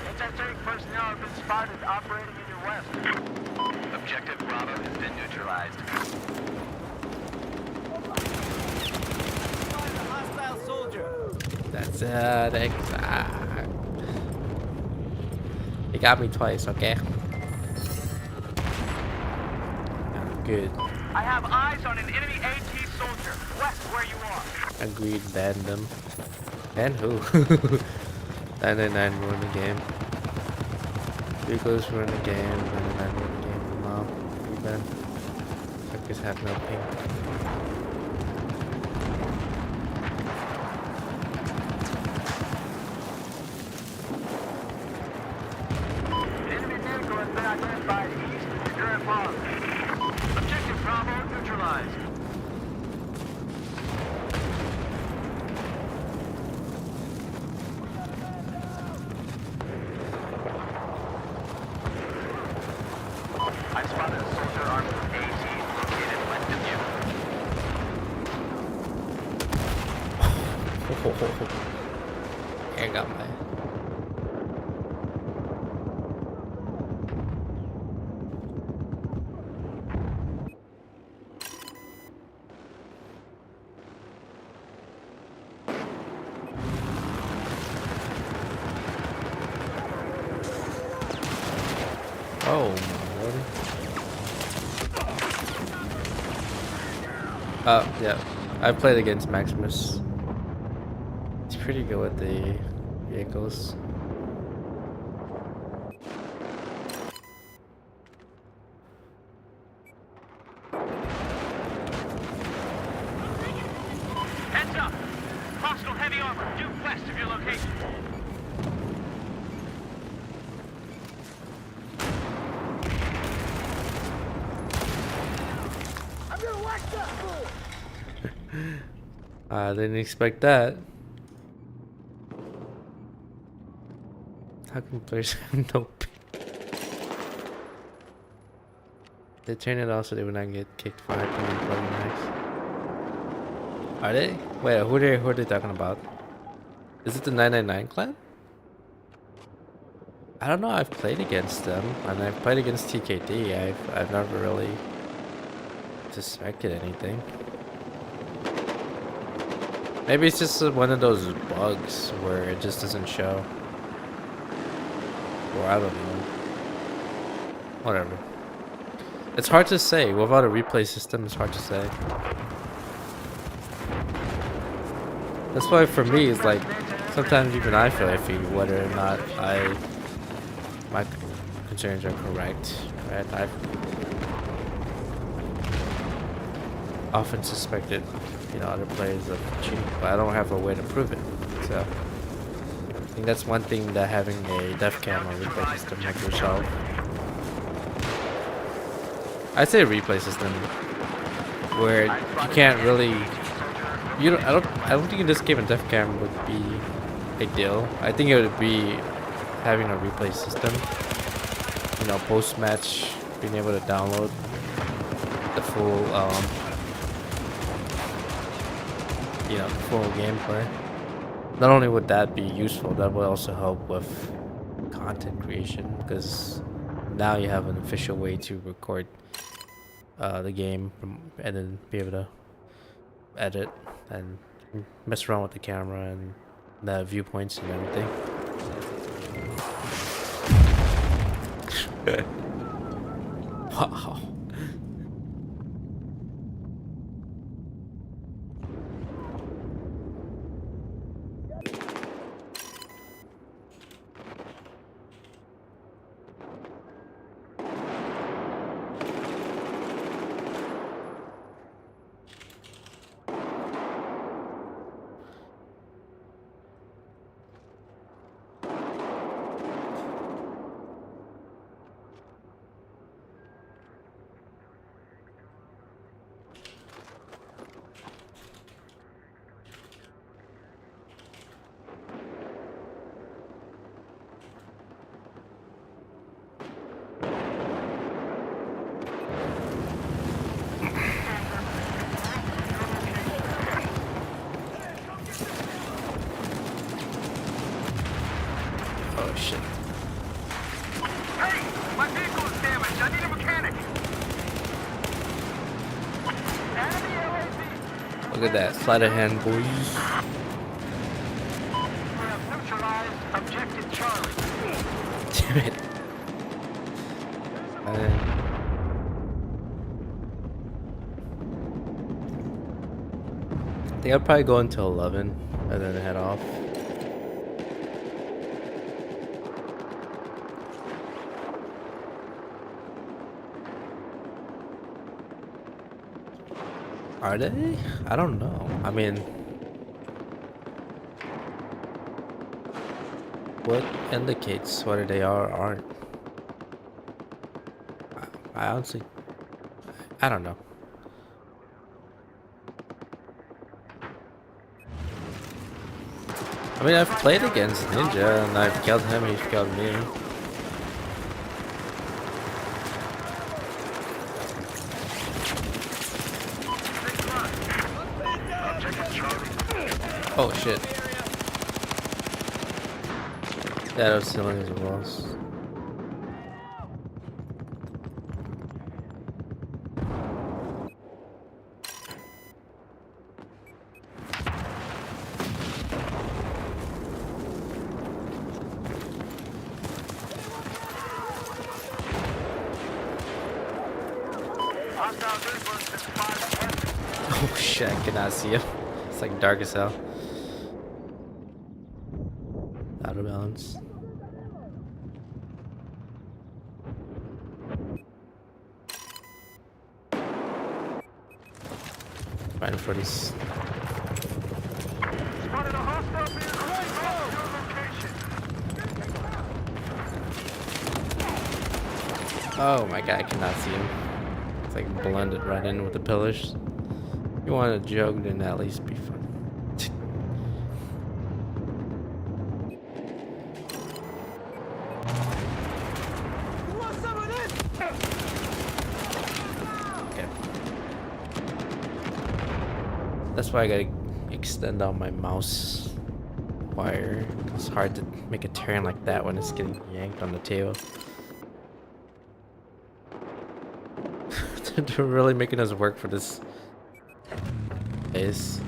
Anti-tank personnel have been spotted operating in your west. Objective Bravo has been neutralized. Hostile soldier. That's exact. He got me twice, okay? Good. I have eyes on an enemy AT soldier west where you are. Agreed, ban them. Ban who? 99 ruined the game. Vehicles ruined the game. 99 ruined the game. No, we ban. Fuckers have no ping. Enemy vehicle has been identified east of your current bomb. Objective Bravo neutralized. I spotted a soldier armed with AT located west of you. I got my. Oh my lord. Yeah. I've played against Maximus. He's pretty good with the vehicles. Heads up! west of your location. I'm gonna watch that fool! I didn't expect that. How can players have no ping? They turn it off so they would not get kicked for hyping and bloody max. Are they? Wait, who are they talking about? Is it the 999 clan? I don't know. I've played against them, and I've played against TKD. I've never really suspected anything. Maybe it's just one of those bugs where it just doesn't show. Or I don't know. Whatever. It's hard to say. Without a replay system, it's hard to say. That's why for me, it's like, sometimes even I feel iffy whether or not my concerns are correct. Right? I've often suspected, other players of cheating, but I don't have a way to prove it. So I think that's one thing that having a def cam or replay system like yourself. I say a replay system where you can't really, I don't think in this game a def cam would be a deal. I think it would be having a replay system. Post match being able to download the full full gameplay. Not only would that be useful, that would also help with content creation, because now you have an official way to record the game and then be able to edit and mess around with the camera and the viewpoints and everything. Wow. Oh shit. Hey! My vehicle is damaged. I need a mechanic. Enemy UAV. Look at that. Sleight of hand, boys. We have neutralized objective Charlie. Damn it. I think I'll probably go until 11 and then head off. Are they? I don't know. I mean, what indicates whether they are or aren't? I honestly, I don't know. I mean, I've played against Ninja and I've killed him, he's killed me. Oh shit. Yeah, those ceilings are walls. Oh shit, I cannot see him. It's like dark as hell. Out of balance. Fighting for these. Spotted a hostile vehicle. Oh my god, I cannot see him. It's like blended right in with the pillars. If you want to joke, then at least be fun. Okay. That's why I gotta extend out my mouse wire. It's hard to make a turn like that when it's getting yanked on the tail. They're really making us work for this place.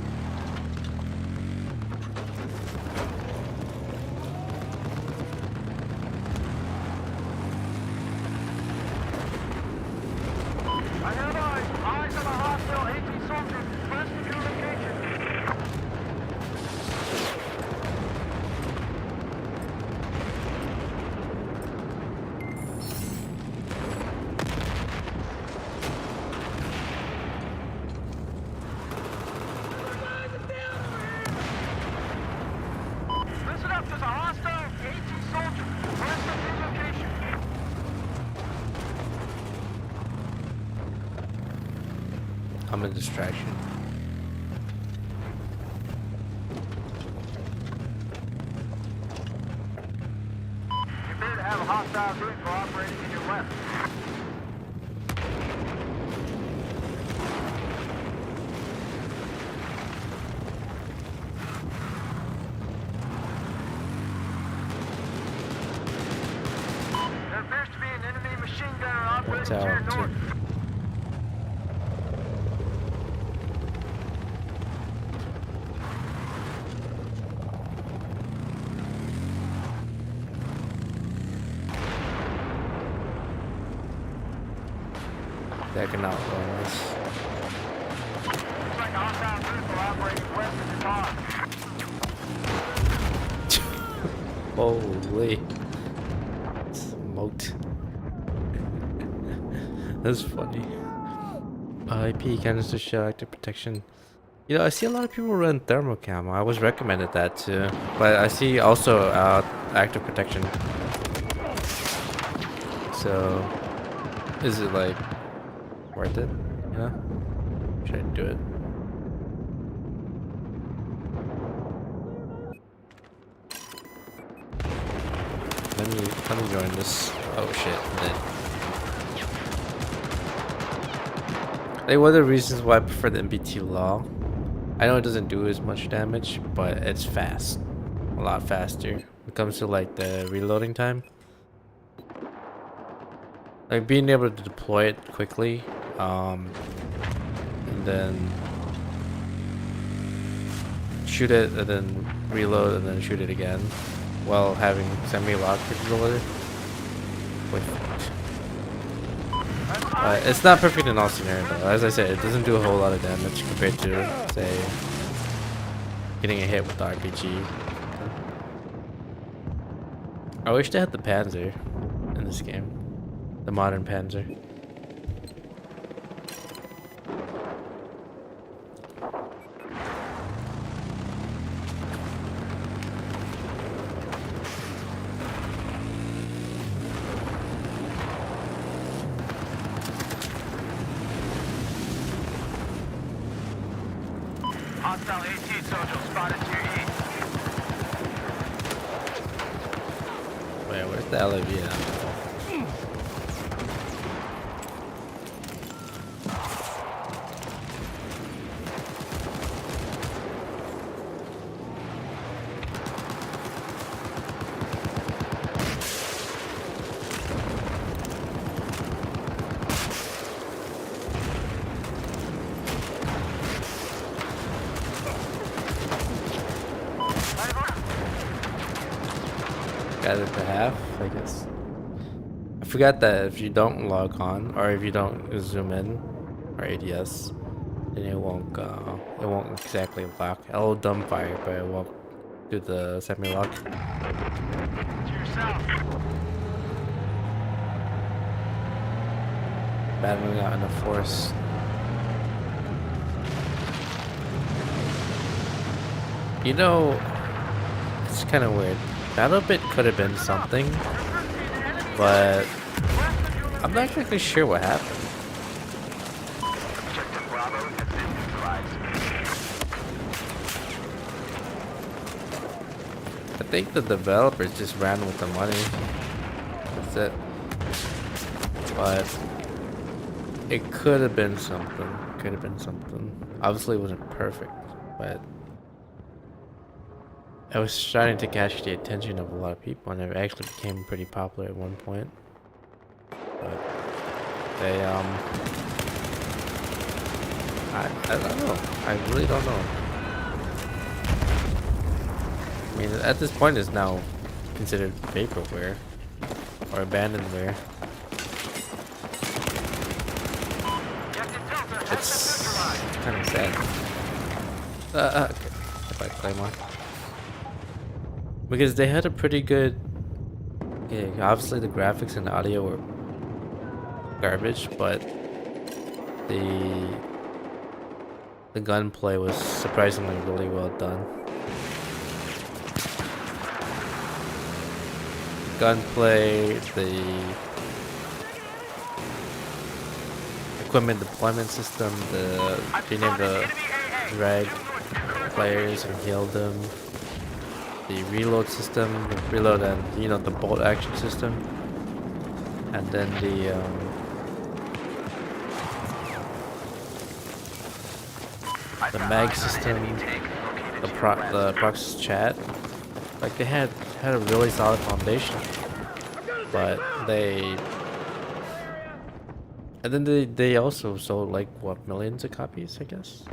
I have eyes. Eyes on a hostile 18 soldiers. West of your location. Listen up, there's a hostile 18 soldier. West of your location. I'm a distraction. You appear to have a hostile vehicle operating in your left. There appears to be an enemy machine gunner operating Watch to your out, north. too. That can outrun this. Looks like a hostile vehicle operating west of your car. Holy. Smoked. That's funny. IP canister shell active protection. You know, I see a lot of people run thermal camo. I was recommended that too. But I see also active protection. So, is it like worth it? You know? Should I do it? Let me join this. Oh shit, I'm dead. Like, one of the reasons why I prefer the MBT law. I know it doesn't do as much damage, but it's fast. A lot faster. When it comes to like the reloading time. Like being able to deploy it quickly, and then shoot it, and then reload, and then shoot it again, while having semi-lock controller. It's not perfect in all scenarios though. As I said, it doesn't do a whole lot of damage compared to, say, getting a hit with the RPG. I wish they had the Panzer in this game. The modern Panzer. Hostile 18 soldier spotted to your east. Wait, where's the LAV at? Got it to half, I guess. I forgot that if you don't log on, or if you don't zoom in, or ADS, then it won't exactly lock. It'll dumbfire, but it won't do the semi-lock. To your south. Battling out in the forest. You know, it's kind of weird. Battle bit could have been something, but I'm not exactly sure what happened. Objective Bravo has been neutralized. I think the developers just ran with the money. That's it. But it could have been something. Could have been something. Obviously, it wasn't perfect, but it was starting to catch the attention of a lot of people, and it actually became pretty popular at one point. But they I don't know. I really don't know. I mean, at this point, it's now considered vaporware or abandonware. It's kind of sad. Okay. If I Claymore. Because they had a pretty good. Okay, obviously the graphics and the audio were garbage, but the gunplay was surprisingly really well done. Gunplay, the equipment deployment system, being able to drag players and heal them, the reload system, reload and the bolt action system, and then the mag system, the proxy chat. Like they had a really solid foundation, but and then they also sold like what, millions of copies, I guess.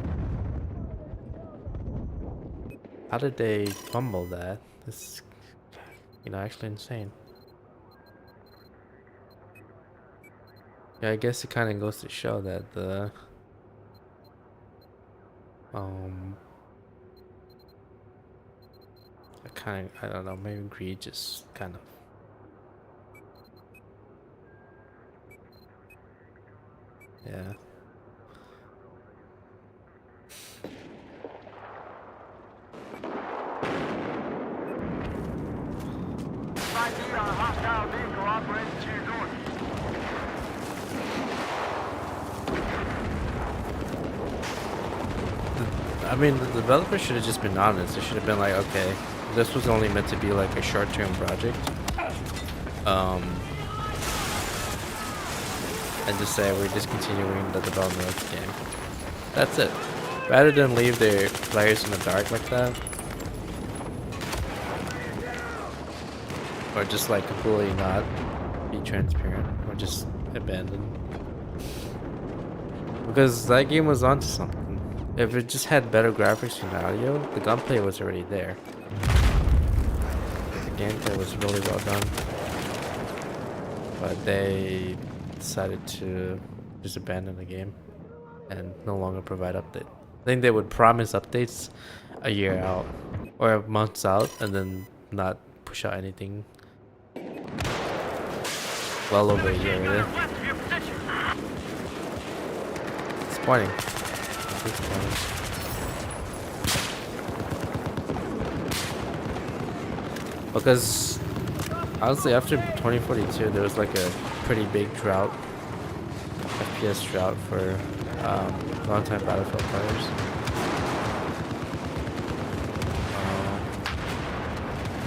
How did they fumble that? It's actually insane. Yeah, I guess it kind of goes to show that the I don't know, maybe greed just kind of. Yeah. ID on a hostile vehicle operating to your north. I mean, the developer should have just been honest. They should have been like, okay, this was only meant to be like a short-term project. And just say we're discontinuing the development of the game. That's it. Rather than leave their players in the dark like that. Or just like completely not be transparent. Or just abandon. Because that game was onto something. If it just had better graphics and audio, the gunplay was already there. The gameplay was really well done. But they decided to just abandon the game and no longer provide updates. I think they would promise updates a year out or months out and then not push out anything. Well over a year already. Disappointing. Because honestly, after 2042, there was like a pretty big drought, FPS drought for long-time Battlefield players.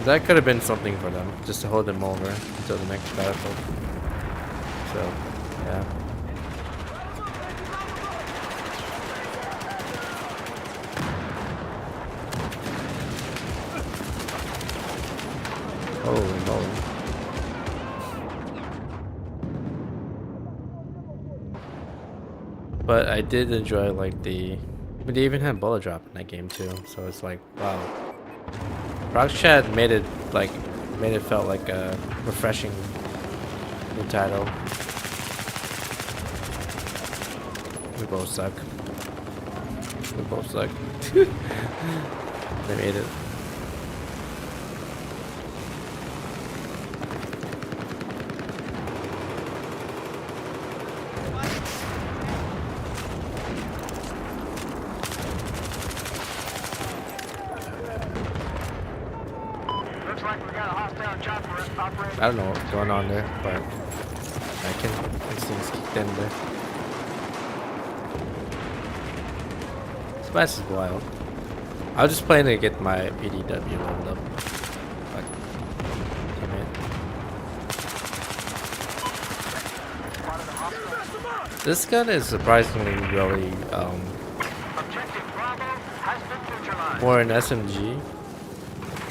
That could have been something for them, just to hold them over until the next Battlefield. So, yeah. Holy moly. But I did enjoy like they even had bullet drop in that game too, so it's like, wow. Rockchat made it felt like a refreshing new title. We both suck. We both suck. They made it. Looks like we got a hostile chopper operating. I don't know what's going on there, but I can things kicked in there. This match is wild. I was just playing to get my PDW leveled up. Like, this gun is surprisingly really for an SMG.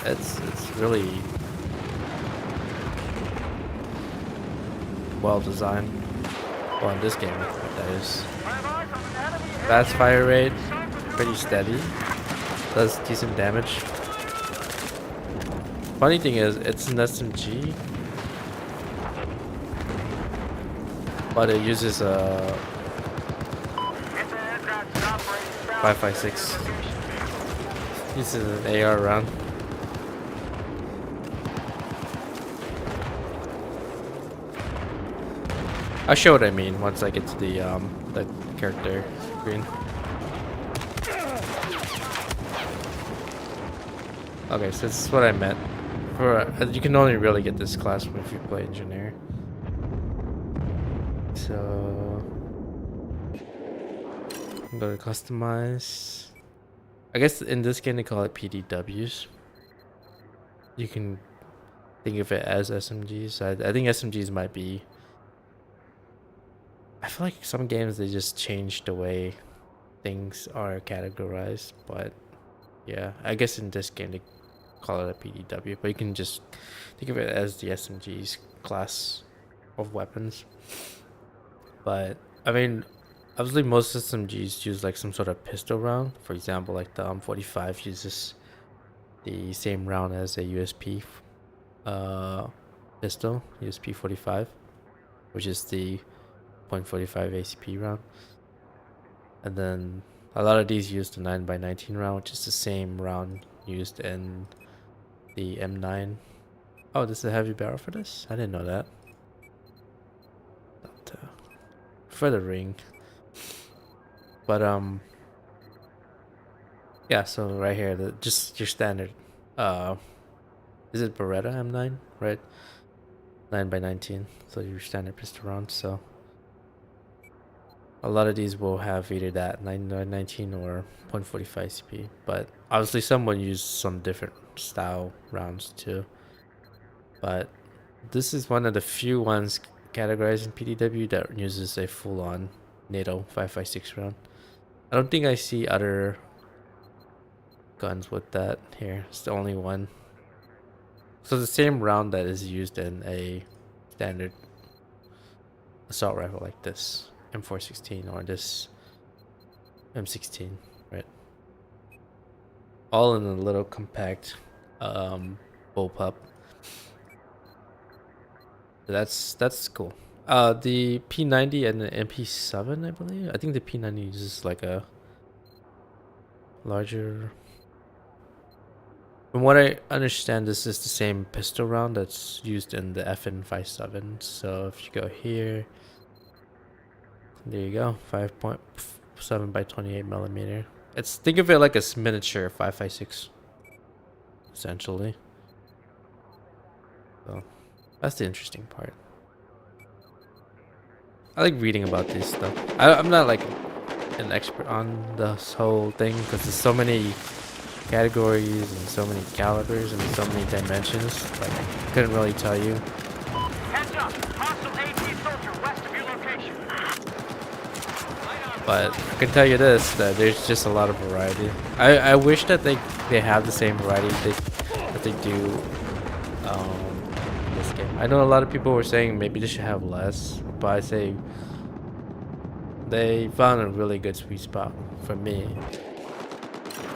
It's really well designed. Well, in this game, that is. Fast fire rate, pretty steady. Does decent damage. Funny thing is, it's an SMG, but it uses a 5.56. Uses an AR round. I'll show what I mean once I get to the character screen. Okay, so this is what I meant. For you can only really get this class if you play engineer. So I'm going to customize. I guess in this game they call it PDWs. You can think of it as SMGs. I think SMGs might be. I feel like some games they just change the way things are categorized, but yeah, I guess in this game they call it a PDW, but you can just think of it as the SMG's class of weapons. But I mean, obviously most SMGs use like some sort of pistol round. For example, like the 45 uses the same round as a USP pistol, USP 45, which is the .45 ACP round. And then a lot of these use the 9x19 round, which is the same round used in the M9. Oh, this is a heavy barrel for this? I didn't know that. For the ring. But yeah, so right here, just your standard is it Beretta M9, right? 9x19, so your standard pistol round. So a lot of these will have either that 9x19 or .45 CP, but obviously some will use some different style rounds too. But this is one of the few ones categorized in PDW that uses a full-on NATO 5.56 round. I don't think I see other guns with that here. It's the only one. So the same round that is used in a standard assault rifle like this M416 or this M16, right? All in a little compact bullpup. That's cool. The P90 and the MP7, I believe. I think the P90 uses like a larger. From what I understand, this is the same pistol round that's used in the FN57. So if you go here, there you go, 5.7 by 28 millimeter. It's think of it like a miniature 5.56, essentially. So that's the interesting part. I like reading about this stuff. I'm not like an expert on this whole thing because there's so many categories and so many calibers and so many dimensions. Like I couldn't really tell you. Heads up, hostile AT soldier west of your location. But I can tell you this, that there's just a lot of variety. I wish that they have the same variety that they do in this game. I know a lot of people were saying maybe they should have less, but I say they found a really good sweet spot for me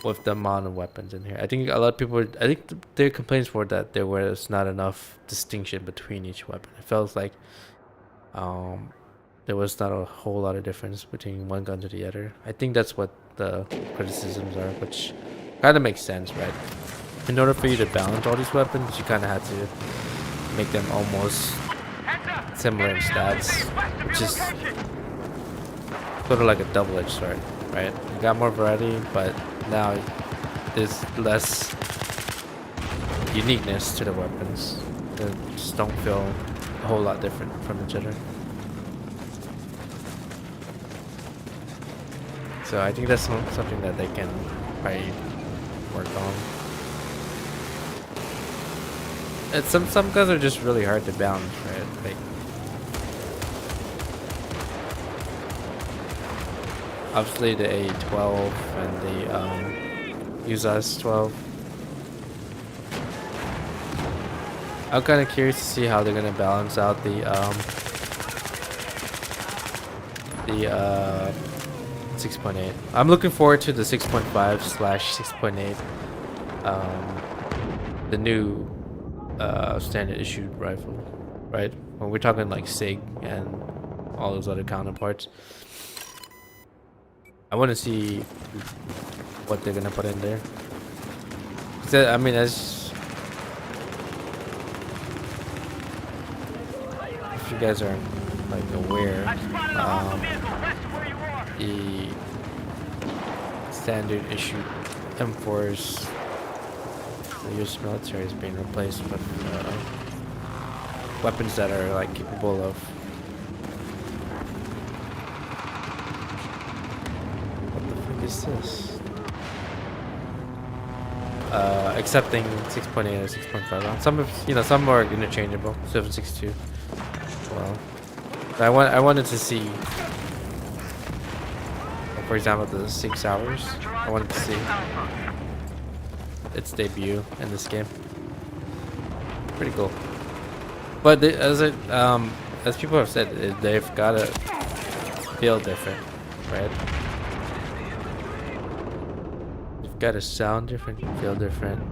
with the amount of weapons in here. I think a lot of people, I think their complaints were that there was not enough distinction between each weapon. It felt like there was not a whole lot of difference between one gun to the other. I think that's what the criticisms are, which kind of makes sense, right? In order for you to balance all these weapons, you kind of had to make them almost similar in stats, which is sort of like a double-edged sword, right? You got more variety, but now there's less uniqueness to the weapons. They just don't feel a whole lot different from each other. So I think that's something that they can probably work on. And some guns are just really hard to balance, right? Like obviously the A12 and the USAS 12. I'm kind of curious to see how they're gonna balance out the 6.8. I'm looking forward to the 6.5/6.8, the new standard issued rifle, right? When we're talking like SIG and all those other counterparts, I want to see what they're gonna put in there. I mean, as if you guys aren't like aware, the standard issued M4s, the U.S. military is being replaced with weapons that are like capable of is this? Accepting 6.8 or 6.5. Some of some are interchangeable. 7.62. Well, I wanted to see, for example, the 6 hours. I wanted to see its debut in this game. Pretty cool. But as people have said, they've gotta feel different, right? Gotta sound different, feel different.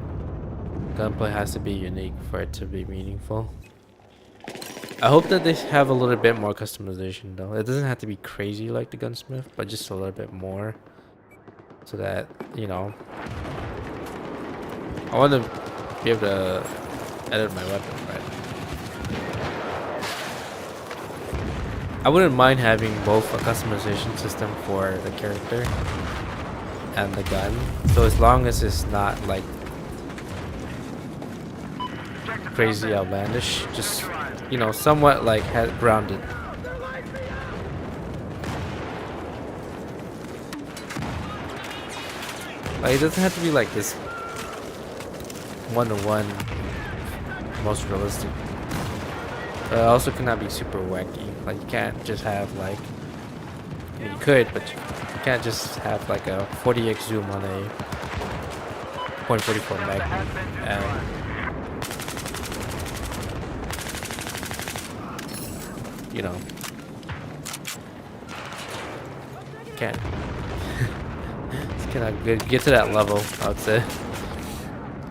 Gunplay has to be unique for it to be meaningful. I hope that they have a little bit more customization though. It doesn't have to be crazy like the Gunsmith, but just a little bit more, so that I want to be able to edit my weapon, right? I wouldn't mind having both a customization system for the character and the gun, so as long as it's not like crazy outlandish, just somewhat like grounded. Like it doesn't have to be like this one-to-one most realistic. But it also cannot be super wacky. Like you can't just have like, I mean, you could, but you can't just have like a 40x zoom on a .44 Magnum and can't it's cannot get to that level, I would say.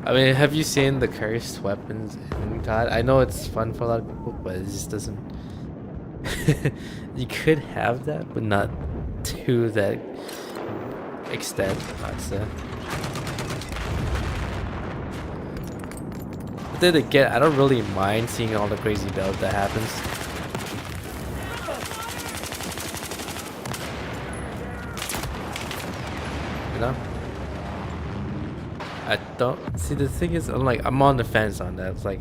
I mean, have you seen the cursed weapons in COD? I know it's fun for a lot of people, but it just doesn't. You could have that, but not to that extent, I'd say. But then again, I don't really mind seeing all the crazy build that happens. I don't see, the thing is, I'm on the fence on that. It's like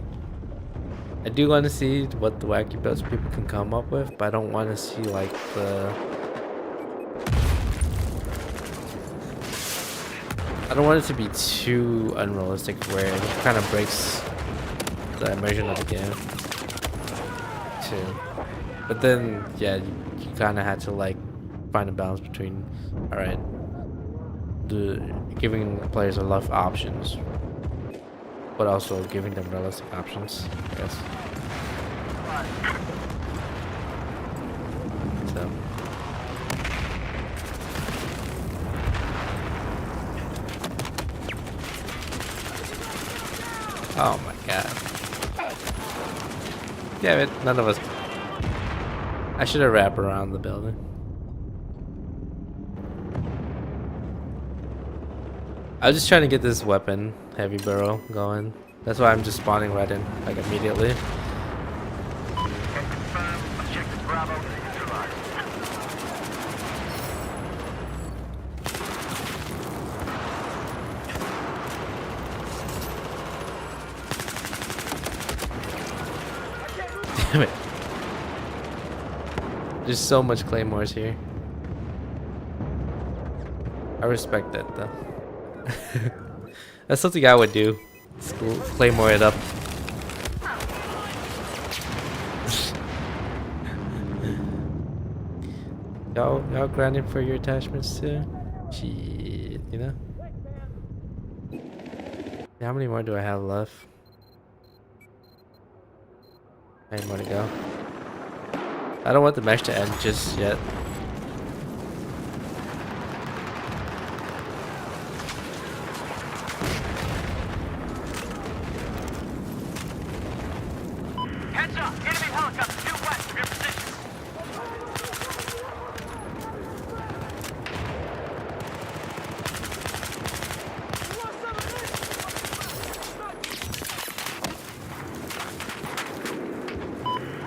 I do want to see what the wacky builds people can come up with, but I don't want to see like I don't want it to be too unrealistic where it kind of breaks the immersion of the game too. But then yeah, you kind of had to like find a balance between, all right, giving players a lot of options, but also giving them realistic options, I guess. So. Oh my god. Damn it, none of us. I should have wrapped around the building. I was just trying to get this weapon, heavy barrel, going. That's why I'm just spawning right in, like immediately. Damn it. There's so much claymores here. I respect that though. That's something I would do. School, claymore it up. Y'all grinding for your attachments too? Shit, you know? How many more do I have left? 9 more to go. I don't want the match to end just yet. Heads up! Enemy helicopter due west of your position.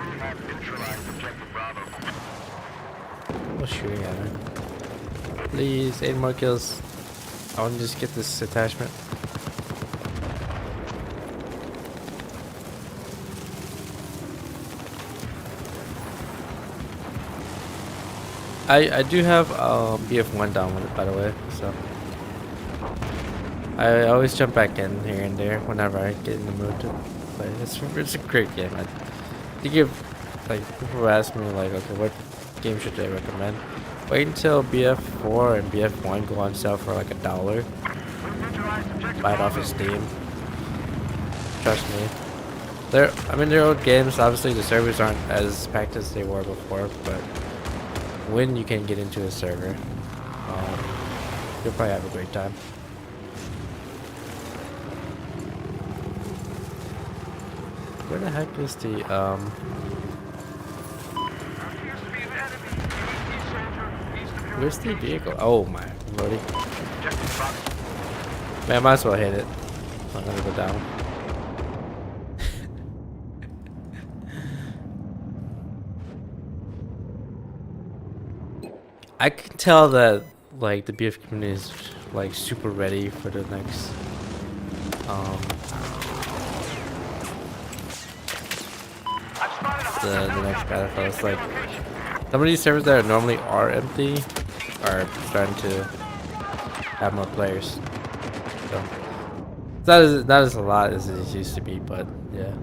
We have neutralized objective Bravo. What's shooting at me? Please, 8 more kills. I want to just get this attachment. I do have BF1 down with it, by the way, so I always jump back in here and there whenever I get in the mood to play. It's a great game. I think if like people ask me like, okay, what game should I recommend? Wait until BF4 and BF1 go on sale for like $1. Buy it off of Steam. Trust me. They're old games. Obviously, the servers aren't as packed as they were before, but when you can get into a server, you'll probably have a great time. Where the heck is the where's the vehicle? Oh my lordy. Man, I might as well hit it. I'm gonna go down. I can tell that like the BF community is like super ready for the next the next battlefield. It's like some of these servers that normally are empty are starting to have more players. So it's not as a lot as it used to be, but yeah.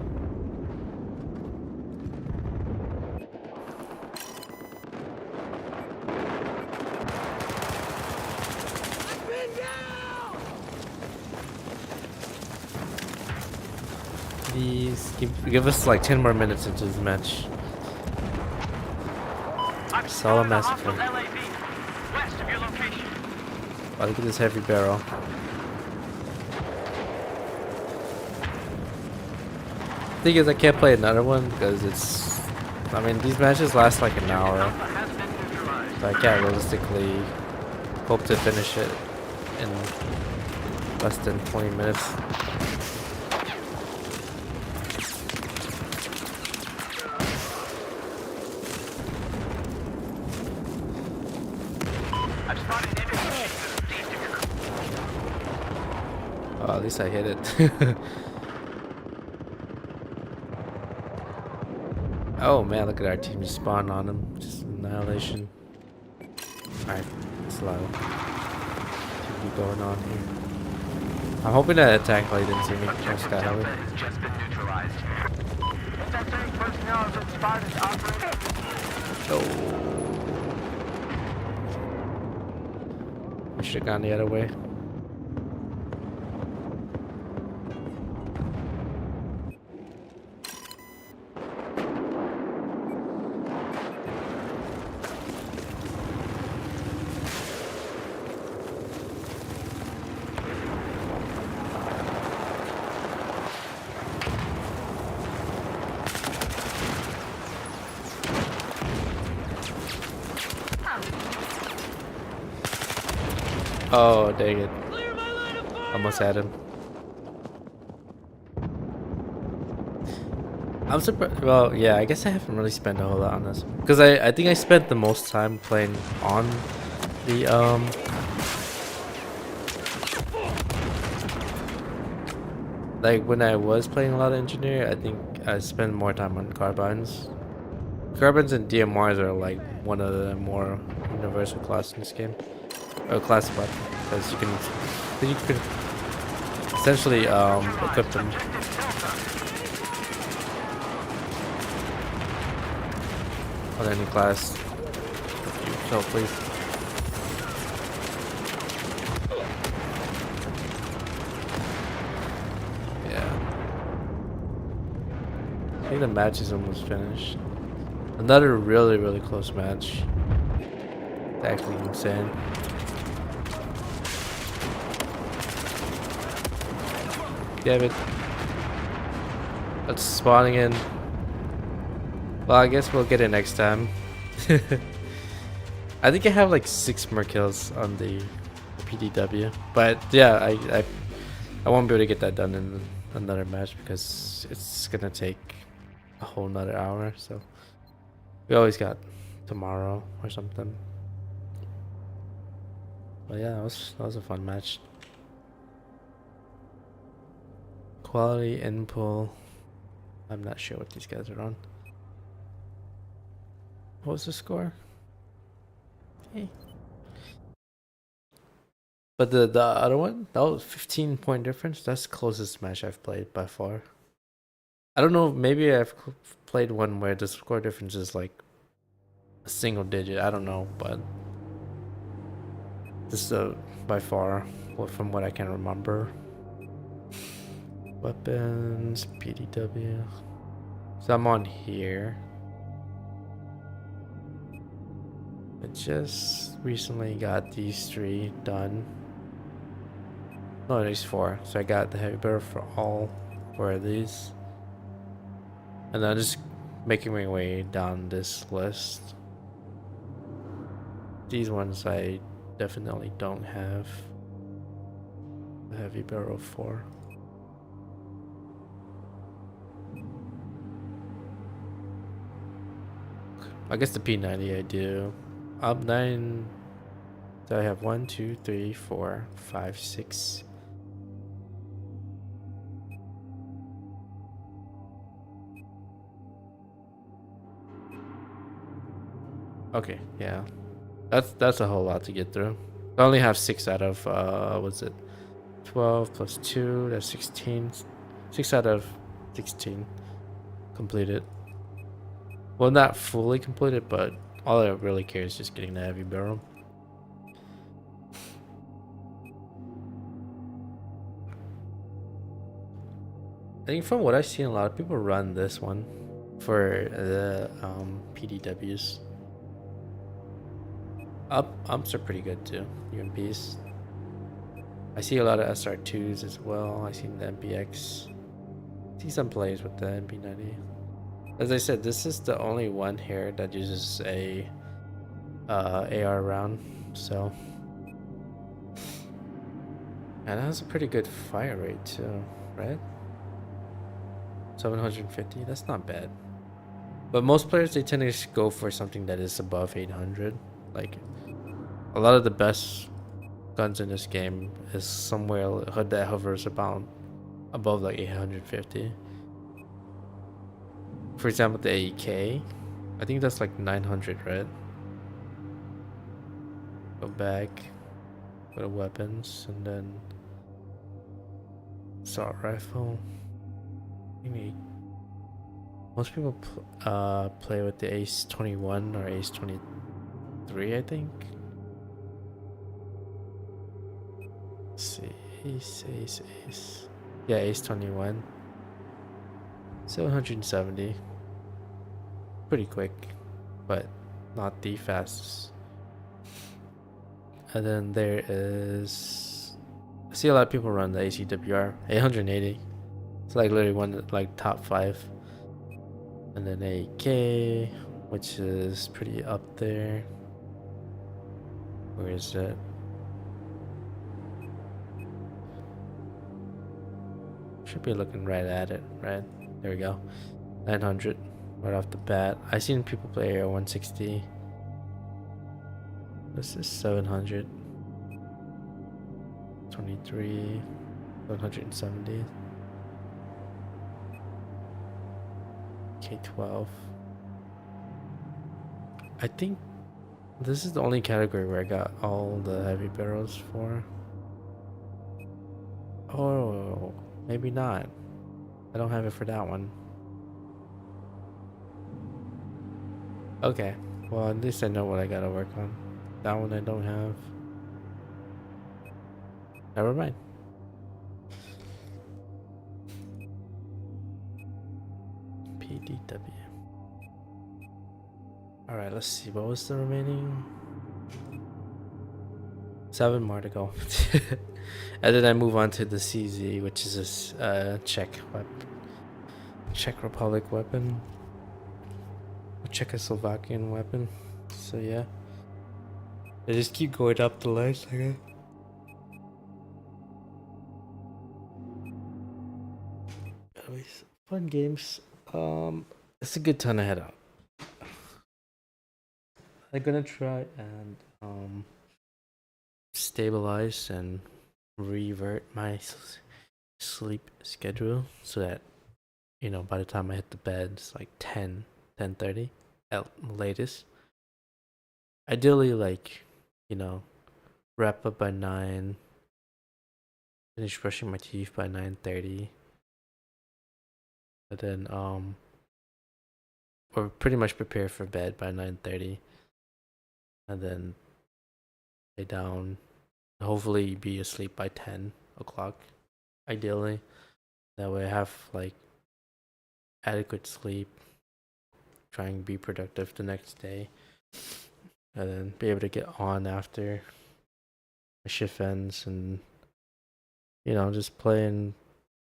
Please give us like 10 more minutes into this match. Solid massacre. Oh, look at this heavy barrel. Thing is, I can't play another one because it's. I mean, these matches last like an hour, so I can't realistically hope to finish it in less than 20 minutes. Oh, at least I hit it. Oh man, look at our team just spawn on him. Just annihilation. Alright, it's low. Should be going on here. I'm hoping that attack play didn't see me. Just got heli. Oh. I should have gone the other way. Oh, dang it. Almost had him. I'm surprised. Well, yeah, I guess I haven't really spent a whole lot on this. Because I think I spent the most time playing on the, like, when I was playing a lot of Engineer, I think I spent more time on Carbines. Carbines and DMRs are, like, one of the more universal class in this game, or class weapon, because you can essentially equip them. On any class. So please. Yeah. I think the match is almost finished. Another really close match. It's actually insane. Damn it. That's spawning in. Well, I guess we'll get it next time. I think I have like 6 more kills on the PDW, but yeah, I won't be able to get that done in another match because it's gonna take a whole nother hour. So we always got tomorrow or something. But yeah, that was a fun match. Quality in pool. I'm not sure what these guys are on. What was the score? Hey. But the other one, that was 15-point difference. That's the closest match I've played by far. I don't know, maybe I've played one where the score difference is like a single digit. I don't know, but this is by far, from what I can remember. Weapons, PDW. So I'm on here. I just recently got these 3 done. No, these 4. So I got the heavy barrel for all 4 of these. And then just making my way down this list. These ones I definitely don't have the heavy barrel for. I guess the P90 I do. Up 9. So I have 1, 2, 3, 4, 5, 6. Okay, yeah. That's a whole lot to get through. I only have 6 out of what's it? 12 plus 2, that's 16. 6 out of 16 completed. Well, not fully completed, but all I really care is just getting the heavy barrel. I think from what I've seen, a lot of people run this one for the PDWs. Umps are pretty good too, UMPs. I see a lot of SR2s as well. I see the MPX. See some plays with the MP90. As I said, this is the only one here that uses a AR round, so. And it has a pretty good fire rate too, right? 750, that's not bad. But most players, they tend to go for something that is above 800. Like, a lot of the best guns in this game is somewhere that hovers about above like 850. For example, the AEK, I think that's like 900, right? Go back, go to weapons, and then assault rifle. Most people play with the Ace 21 or Ace 23, I think. Let's see, Ace. Yeah, Ace 21. 770. Pretty quick, but not the fastest. And then there is, I see a lot of people run the ACWR 880. It's like literally one like top 5. And then AK, which is pretty up there. Where is it? Should be looking right at it, right? There we go. 900 right off the bat. I seen people play AR 160. This is 700. 23. 770. K12. I think This is the only category where I got all the heavy barrels for. Oh, maybe not. I don't have it for that one. Okay. Well, at least I know what I gotta work on. That one I don't have. Never mind. PDW. Alright, let's see. What was the remaining? 7 more to go. And then I move on to the CZ, which is a Czech Republic weapon. A Czechoslovakian weapon. So yeah. They just keep going up the list, I guess. Anyways, fun games. It's a good time to head out. I'm gonna try and stabilize and revert my sleep schedule so that by the time I hit the bed it's like 10:30 at latest. Ideally, like, wrap up by 9, finish brushing my teeth by 9:30, but then or pretty much prepare for bed by 9:30, and then lay down, hopefully be asleep by 10 o'clock, ideally. That way I have like adequate sleep, try and be productive the next day, and then be able to get on after my shift ends and just play and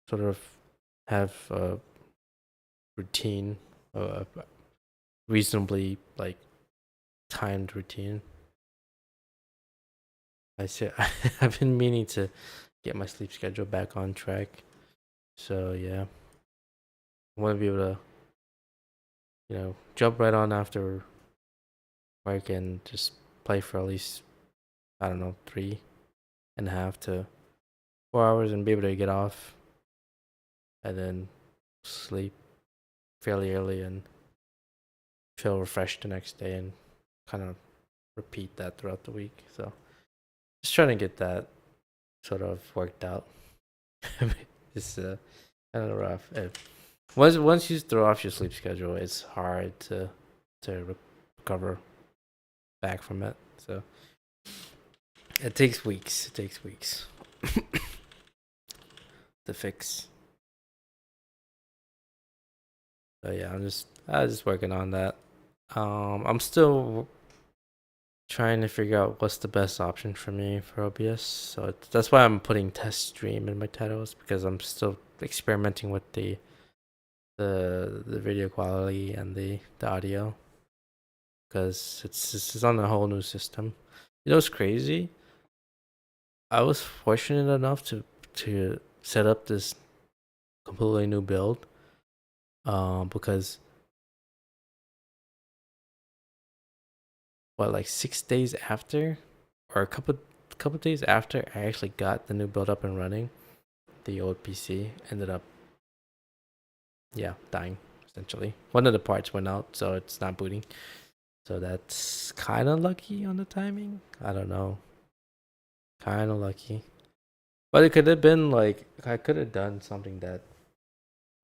sort of have a routine, a reasonably like timed routine. I've been meaning to get my sleep schedule back on track. So yeah, I want to be able to, jump right on after work and just play for at least, I don't know, 3.5 to 4 hours and be able to get off and then sleep fairly early and feel refreshed the next day and kind of repeat that throughout the week. So just trying to get that sort of worked out. It's kind of rough. Once you throw off your sleep schedule, it's hard to recover back from it. So it takes weeks. It takes weeks to fix. So yeah, I'm just working on that. I'm still trying to figure out what's the best option for me for OBS. So that's why I'm putting test stream in my titles, because I'm still experimenting with the video quality and the audio, because it's on a whole new system. It's crazy. I was fortunate enough to set up this completely new build, because like 6 days after, or a couple days after I actually got the new build up and running, the old PC ended up dying essentially. One of the parts went out, so it's not booting. So that's kind of lucky on the timing. I don't know. Kind of lucky. But it could have been like, I could have done something that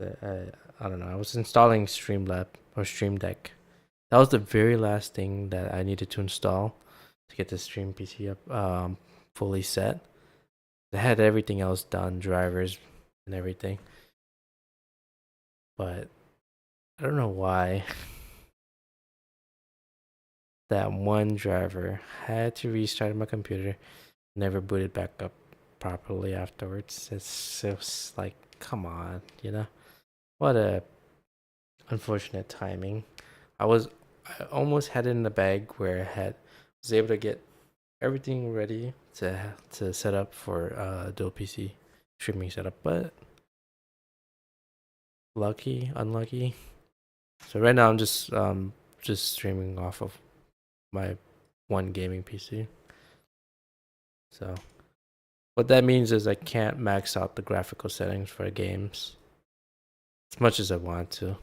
I don't know. I was installing Streamlab or Stream Deck. That was the very last thing that I needed to install to get the Stream PC up fully set. I had everything else done, drivers and everything. But I don't know why that one driver had to restart my computer, never booted back up properly afterwards. It's just like, come on, what a unfortunate timing. I almost had it in the bag where I was able to get everything ready to set up for dual PC streaming setup, but unlucky. So right now I'm just streaming off of my one gaming PC. So what that means is I can't max out the graphical settings for games as much as I want to.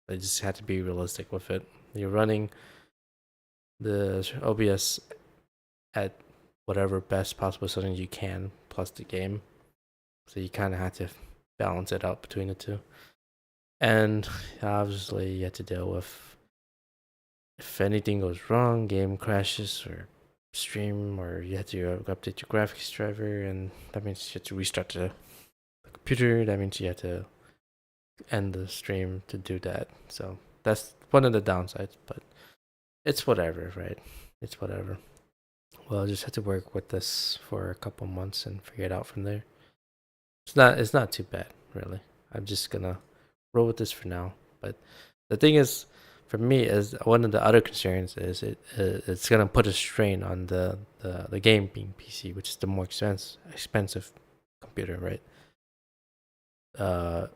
I just have to be realistic with it. You're running the OBS at whatever best possible settings you can, plus the game. So you kind of have to balance it out between the two. And obviously, you have to deal with if anything goes wrong, game crashes or stream, or you have to update your graphics driver, and that means you have to restart the computer. That means you have to end the stream to do that. So that's one of the downsides, but it's whatever, right? It's whatever. Well, I just have to work with this for a couple months and figure it out from there. It's not too bad, really. I'm just gonna roll with this for now. But the thing is, for me, is one of the other concerns is it's gonna put a strain on the game being PC, which is the more expensive computer, right? Uh,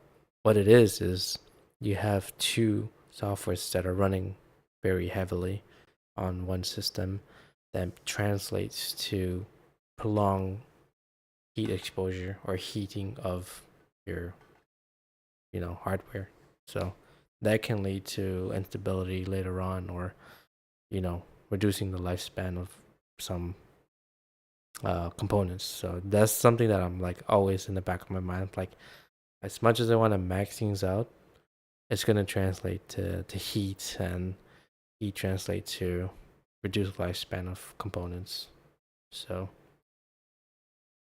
what it is you have two softwares that are running very heavily on one system that translates to prolonged heat exposure or heating of your hardware. So that can lead to instability later on, or reducing the lifespan of some components. So that's something that I'm like always in the back of my mind. Like, as much as I want to max things out, it's gonna translate to heat, and heat translate to reduced lifespan of components. So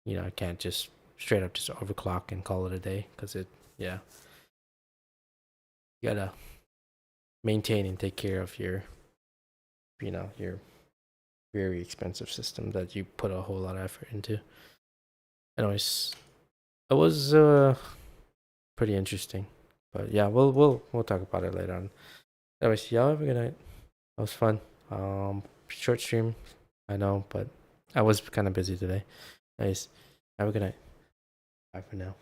I can't just straight up just overclock and call it a day, because yeah, you gotta maintain and take care of your very expensive system that you put a whole lot of effort into. Anyways, it was pretty interesting, but yeah, we'll talk about it later on. Anyways, y'all have a good night. That was fun. Short stream, I know, but I was kind of busy today. Nice. Have a good night. Bye for now.